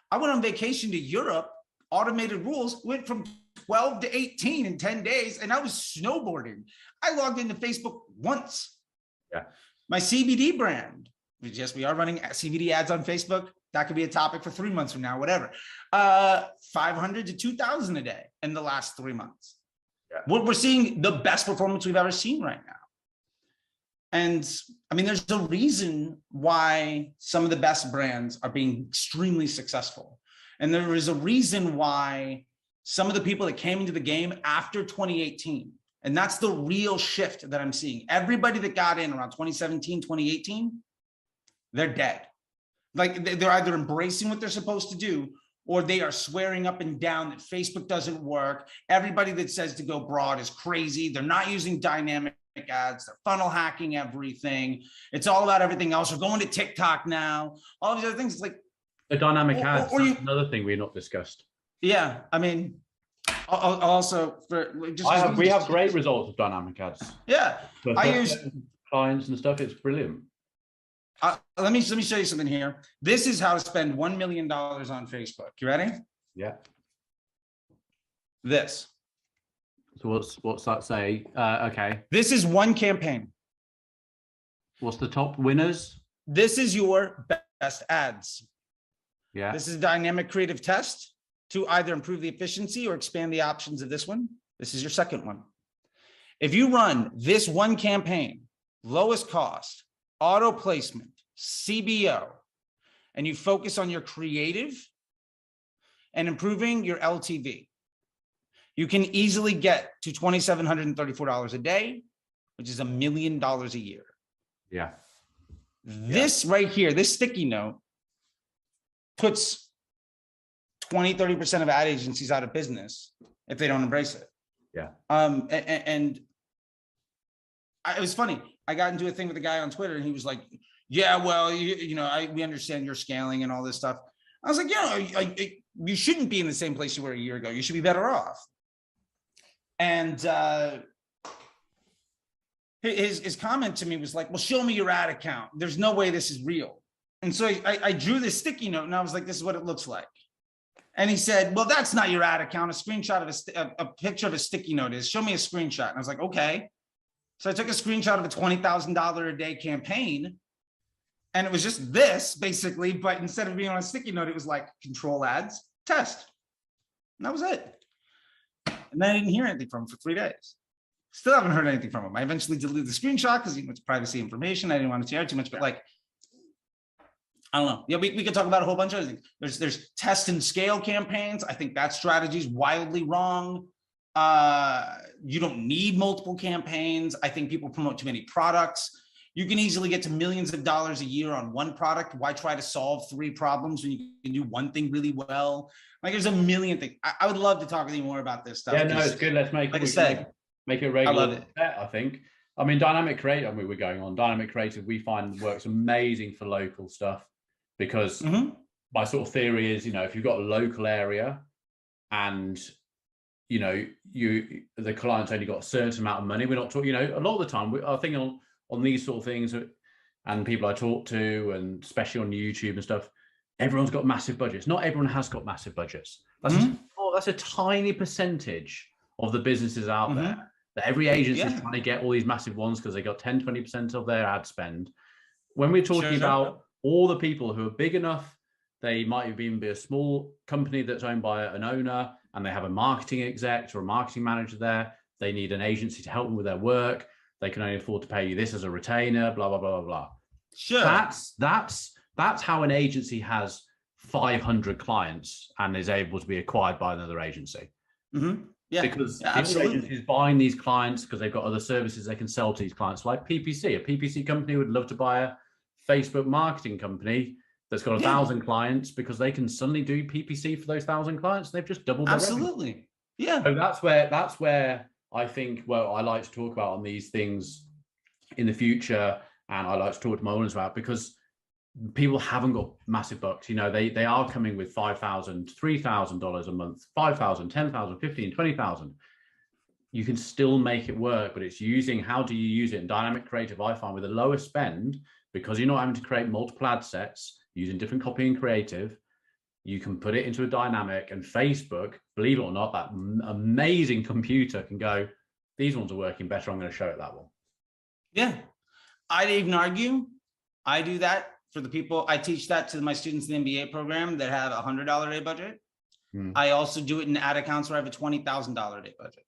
Speaker 2: I went on vacation to Europe. Automated rules went from 12 to 18 in 10 days, and I was snowboarding. I logged into Facebook once.
Speaker 1: Yeah.
Speaker 2: My CBD brand, yes, we are running CBD ads on Facebook. That could be a topic for 3 months from now, whatever. 500 to 2,000 a day in the last 3 months. Yeah. We're seeing the best performance we've ever seen right now. And I mean, there's a reason why some of the best brands are being extremely successful. And there is a reason why some of the people that came into the game after 2018. And that's the real shift that I'm seeing. Everybody that got in around 2017, 2018, they're dead. Like they're either embracing what they're supposed to do, or they are swearing up and down that Facebook doesn't work. Everybody that says to go broad is crazy. They're not using dynamic ads. They're funnel hacking everything. It's all about everything else. We're going to TikTok now. All these other things. It's like
Speaker 1: the dynamic ads. That's another thing we've not discussed.
Speaker 2: Yeah, I mean, also
Speaker 1: we have great results of dynamic ads.
Speaker 2: Yeah, I use
Speaker 1: clients and stuff. It's brilliant.
Speaker 2: Let me show you something here. This is how to spend $1 million on Facebook. You ready?
Speaker 1: Yeah.
Speaker 2: This.
Speaker 1: So what's that say? Okay.
Speaker 2: This is one campaign.
Speaker 1: What's the top winners?
Speaker 2: This is your best ads.
Speaker 1: Yeah.
Speaker 2: This is a dynamic creative test to either improve the efficiency or expand the options of this one. This is your second one. If you run this one campaign, lowest cost, auto placement, CBO, and you focus on your creative and improving your LTV, you can easily get to $2,734 a day, which is $1 million a year.
Speaker 1: Yeah.
Speaker 2: This right here, this sticky note puts 20-30% of ad agencies out of business if they don't embrace it.
Speaker 1: Yeah.
Speaker 2: And it was funny. I got into a thing with a guy on Twitter, and he was like, "Yeah, well, we understand you're scaling and all this stuff." I was like, "Yeah, you shouldn't be in the same place you were a year ago. You should be better off." And his comment to me was like, "Well, show me your ad account. There's no way this is real." And so I drew this sticky note, and I was like, "This is what it looks like." And he said, "Well, that's not your ad account. A screenshot of a picture of a sticky note is. Show me a screenshot." And I was like, "Okay." So I took a screenshot of a $20,000 a day campaign, and it was just this basically, but instead of being on a sticky note, it was like control ads, test. And that was it. And then I didn't hear anything from him for 3 days. Still haven't heard anything from him. I eventually deleted the screenshot because it's privacy information. I didn't want to share too much, but like, I don't know. Yeah, we could talk about a whole bunch of other things. There's test and scale campaigns. I think that strategy is wildly wrong. You don't need multiple campaigns. I think people promote too many products. You can easily get to millions of dollars a year on one product. Why try to solve 3 problems when you can do one thing really well? Like there's a million things. I would love to talk with you more about this stuff.
Speaker 1: Yeah, no, it's good. Let's make make it regular.
Speaker 2: I love it.
Speaker 1: I think. I mean, dynamic creative. I mean, we're going on dynamic creative. We find works amazing for local stuff because my sort of theory is, if you've got a local area and the client's only got a certain amount of money. We're not talking, a lot of the time, I think on these sort of things and people I talk to, and especially on YouTube and stuff, everyone's got massive budgets. Not everyone has got massive budgets. That's a tiny percentage of the businesses out there that every agency is trying to get all these massive ones because they got 10-20% of their ad spend. When we're talking about all the people who are big enough, they might even be a small company that's owned by an owner, and they have a marketing exec or a marketing manager there. They need an agency to help them with their work. They can only afford to pay you this as a retainer, blah, blah, blah, blah, blah.
Speaker 2: Sure.
Speaker 1: That's how an agency has 500 clients and is able to be acquired by another agency.
Speaker 2: Yeah,
Speaker 1: because the other agency is buying these clients because they've got other services they can sell to these clients, like PPC. A PPC company would love to buy a Facebook marketing company that's got 1,000 clients because they can suddenly do PPC for those 1,000 clients. They've just doubled their revenue.
Speaker 2: Yeah.
Speaker 1: So that's where I think, I like to talk about on these things in the future, and I like to talk to my audience about, because people haven't got massive bucks. They are coming with $5,000, $3,000 a month, $5,000, $10,000, $15,000, $20,000. You can still make it work, but it's how do you use it in dynamic creative? I find with a lower spend, because you're not having to create multiple ad sets using different copy and creative, you can put it into a dynamic, and Facebook, believe it or not, that amazing computer can go, these ones are working better, I'm going to show it that one.
Speaker 2: Yeah. I'd even argue, I do that for the people, I teach that to my students in the MBA program that have a $100 a day budget. I also do it in ad accounts where I have a $20,000 a day budget.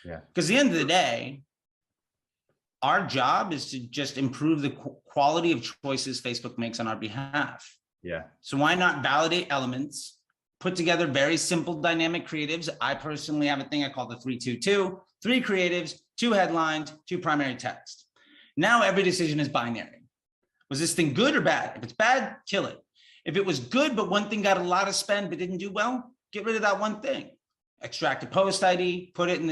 Speaker 1: Yeah.
Speaker 2: Because at the end of the day, our job is to just improve the quality of choices Facebook makes on our behalf.
Speaker 1: Yeah.
Speaker 2: So why not validate elements, put together very simple dynamic creatives. I personally have a thing I call the 3-2-2, 3 creatives, 2 headlines, 2 primary text. Now every decision is binary. Was this thing good or bad? If it's bad, kill it. If it was good, but one thing got a lot of spend but didn't do well, get rid of that one thing. Extract a post ID, put it in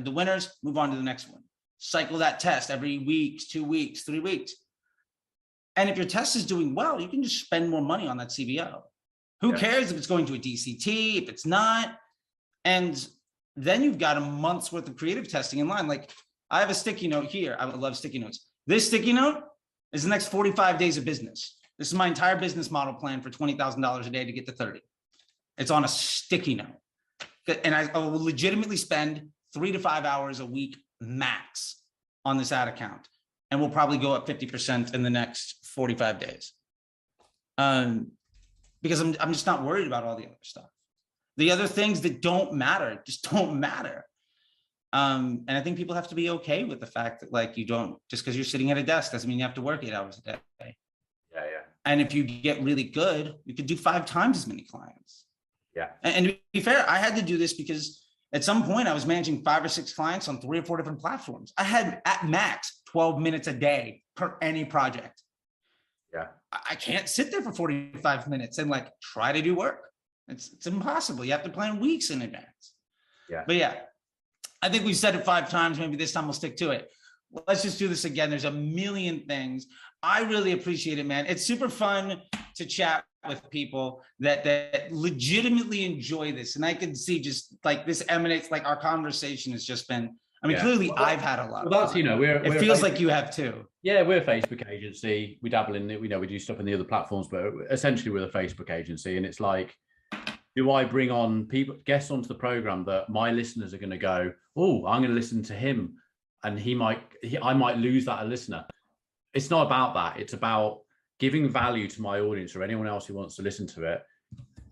Speaker 2: the winners, move on to the next one. Cycle that test every week, 2 weeks, 3 weeks. And if your test is doing well, you can just spend more money on that CBO. Who cares if it's going to a DCT, if it's not? And then you've got a month's worth of creative testing in line. Like I have a sticky note here. I love sticky notes. This sticky note is the next 45 days of business. This is my entire business model plan for $20,000 a day to get to 30. It's on a sticky note. And I will legitimately spend 3 to 5 hours a week max on this ad account. And we'll probably go up 50% in the next 45 days. Because I'm just not worried about all the other stuff. The other things that don't matter just don't matter. And I think people have to be okay with the fact that like you don't, just because you're sitting at a desk doesn't mean you have to work 8 hours a day.
Speaker 1: Yeah.
Speaker 2: And if you get really good, you could do 5 times as many clients.
Speaker 1: Yeah.
Speaker 2: And to be fair, I had to do this because at some point I was managing 5 or 6 clients on 3 or 4 different platforms. I had at max 12 minutes a day per any project.
Speaker 1: Yeah.
Speaker 2: I can't sit there for 45 minutes and like try to do work. It's impossible. You have to plan weeks in advance.
Speaker 1: Yeah.
Speaker 2: But yeah, I think we've said it 5 times. Maybe this time we'll stick to it. Let's just do this again. There's a million things. I really appreciate it, man. It's super fun to chat with people that legitimately enjoy this. And I can see just like this emanates, like our conversation has just been, I mean, clearly I've had a lot of
Speaker 1: that's,
Speaker 2: fun.
Speaker 1: It
Speaker 2: feels like you have too.
Speaker 1: Yeah, we're a Facebook agency. We dabble in it. We do stuff in the other platforms, but essentially we're a Facebook agency. And it's like, do I bring on guests onto the program that my listeners are going to go, oh, I'm going to listen to him, and I might lose that a listener. It's not about that. It's about giving value to my audience or anyone else who wants to listen to it.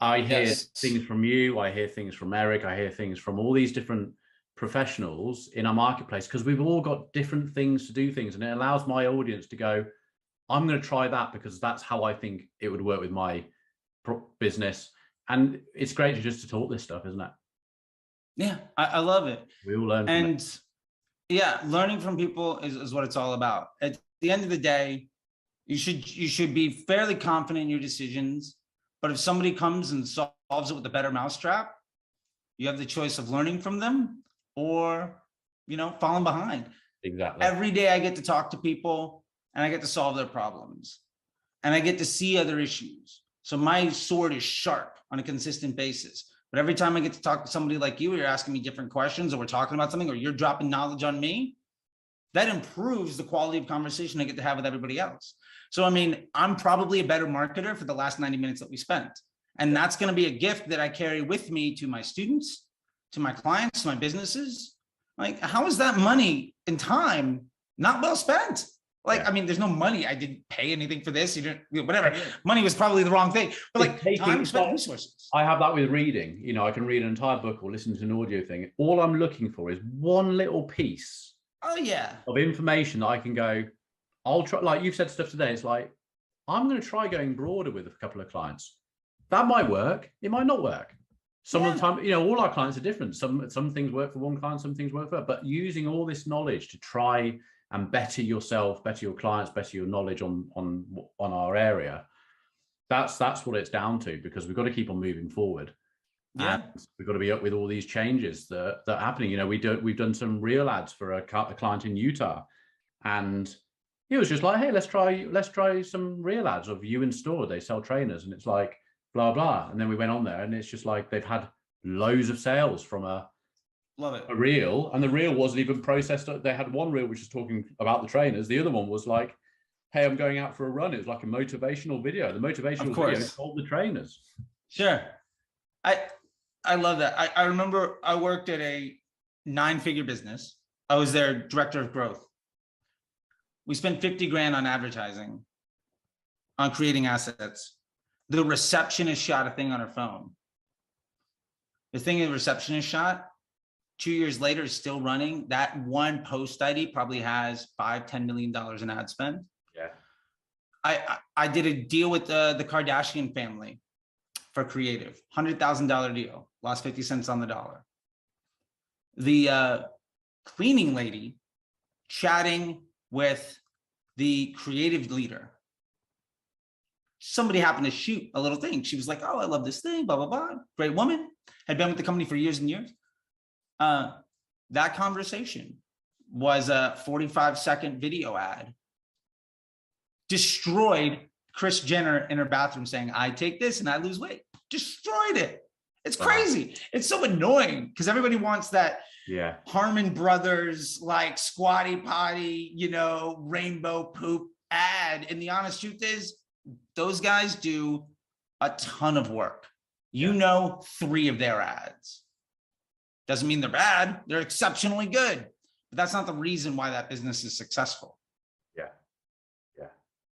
Speaker 1: I hear things from you. I hear things from Eric. I hear things from all these different professionals in our marketplace, because we've all got different things to do things, and it allows my audience to go, I'm going to try that because that's how I think it would work with my business. And it's great just to talk this stuff, isn't it?
Speaker 2: Yeah, I love it.
Speaker 1: We all learn from it.
Speaker 2: Yeah, learning from people is what it's all about. At the end of the day, you should be fairly confident in your decisions. But if somebody comes and solves it with a better mousetrap, you have the choice of learning from them or, falling behind.
Speaker 1: Exactly.
Speaker 2: Every day I get to talk to people and I get to solve their problems and I get to see other issues. So my sword is sharp on a consistent basis. But every time I get to talk to somebody like you, you're asking me different questions, or we're talking about something, or you're dropping knowledge on me, that improves the quality of conversation I get to have with everybody else. So, I mean, I'm probably a better marketer for the last 90 minutes that we spent. And that's going to be a gift that I carry with me to my students, to my clients, to my businesses. Like, how is that money and time not well spent? Like, I mean, there's no money. I didn't pay anything for this. You didn't, whatever. Money was probably the wrong thing. But like, time spent resources.
Speaker 1: I have that with reading. I can read an entire book or listen to an audio thing. All I'm looking for is one little piece of information that I can go, I'll try. Like you've said stuff today. It's like, I'm going to try going broader with a couple of clients. That might work. It might not work. Some of the time, all our clients are different. Some things work for one client, some things work for, but using all this knowledge to try and better yourself, better your clients, better your knowledge on our area. That's what it's down to, because we've got to keep on moving forward. Yeah, and we've got to be up with all these changes that are happening. We've done some real ads for a client in Utah, and it was just like, hey, let's try some real ads of you in store. They sell trainers, and it's like blah blah. And then we went on there, and it's just like they've had loads of sales from a reel, and the reel wasn't even processed. They had one reel which was talking about the trainers. The other one was like, hey, I'm going out for a run. It was like a motivational video. The motivational video told the trainers.
Speaker 2: Sure. I love that. I remember I worked at a 9-figure business. I was their director of growth. We spent 50 grand on advertising, on creating assets. The receptionist shot a thing on her phone. The thing the receptionist shot, 2 years later, is still running. That one post ID probably has $5-10 million in ad spend.
Speaker 1: Yeah.
Speaker 2: I did a deal with the Kardashian family for creative, $100,000 deal, lost 50 cents on the dollar. The cleaning lady chatting with the creative leader. Somebody happened to shoot a little thing. She was like, oh, I love this thing, blah, blah, blah. Great woman, had been with the company for years and years. That conversation was a 45-second video ad. Destroyed Kris Jenner in her bathroom saying, I take this and I lose weight. Destroyed it. It's crazy. It's so annoying because everybody wants that Harmon Brothers, like squatty potty, you know, rainbow poop ad. And the honest truth is, those guys do a ton of work. You know, 3 of their ads. Doesn't mean they're bad. They're exceptionally good. But that's not the reason why that business is successful.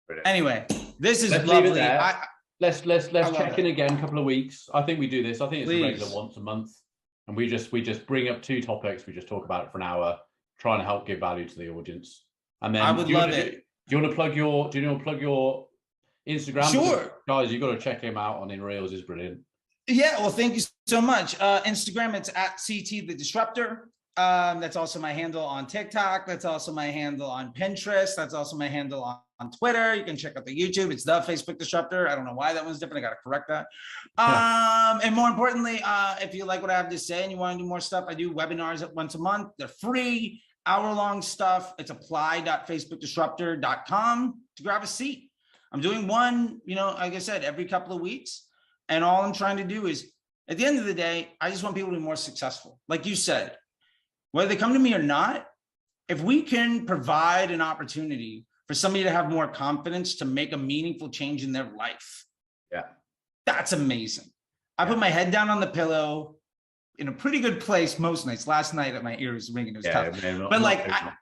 Speaker 2: Brilliant. Anyway, this is lovely.
Speaker 1: Let's check in again in a couple of weeks. I think we do this. I think it's a regular once a month. And we just bring up 2 topics. We just talk about it for an hour, trying to help give value to the audience. And then
Speaker 2: I would love it.
Speaker 1: Do you want to plug your Instagram?
Speaker 2: Sure.
Speaker 1: Guys, you've got to check him out on In Reels. Is brilliant.
Speaker 2: Yeah, well, thank you so much. Instagram, it's at CT the Disruptor. That's also my handle on TikTok. That's also my handle on Pinterest. That's also my handle on Twitter. You can check out the YouTube. It's the Facebook Disruptor. I don't know why that one's different. I got to correct that. And more importantly, if you like what I have to say and you want to do more stuff, I do webinars once a month. They're free, hour-long stuff. It's apply.facebookdisruptor.com to grab a seat. I'm doing one, you know, like I said, every couple of weeks. And all I'm trying to do is, at the end of the day, I just want people to be more successful. Like you said, whether they come to me or not, if we can provide an opportunity for somebody to have more confidence to make a meaningful change in their life, that's amazing. I put my head down on the pillow in a pretty good place most nights. Last night, my ear was ringing. It was tough. Man, but like, I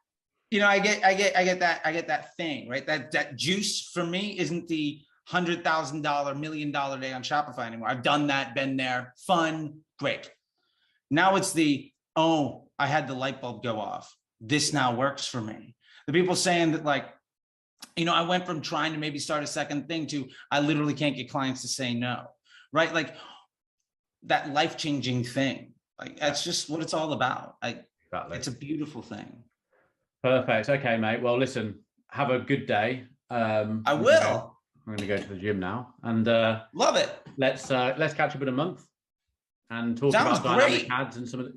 Speaker 2: get that thing, right? That juice for me isn't the $100,000, $1 million day on Shopify anymore. I've done that, been there, fun, great. Now it's oh, I had the light bulb go off. This now works for me. The people saying that, like, you know, I went from trying to maybe start a second thing to I literally can't get clients to say no, right? Like that life-changing thing. Like that's just what it's all about. It's a beautiful thing.
Speaker 1: Perfect. Okay, mate. Well, listen, have a good day.
Speaker 2: I will.
Speaker 1: I'm going to go to the gym now and
Speaker 2: love it.
Speaker 1: Let's catch up in a month and talk about dynamic ads and some of the,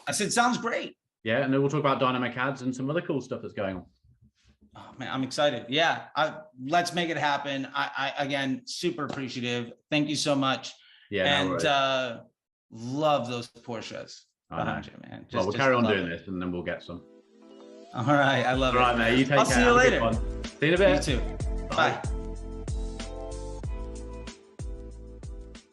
Speaker 2: I said, sounds great.
Speaker 1: Yeah, and then we'll talk about dynamic ads and some other cool stuff that's going on.
Speaker 2: Oh, man, I'm excited. Yeah, let's make it happen. I again, super appreciative. Thank you so much. Yeah, and love those Porsches behind you, man.
Speaker 1: Well, we'll carry on doing this, and then we'll get some.
Speaker 2: All right, I love it.
Speaker 1: All right, mate. You take care.
Speaker 2: I'll see you later.
Speaker 1: See you in a bit.
Speaker 2: You too. Bye.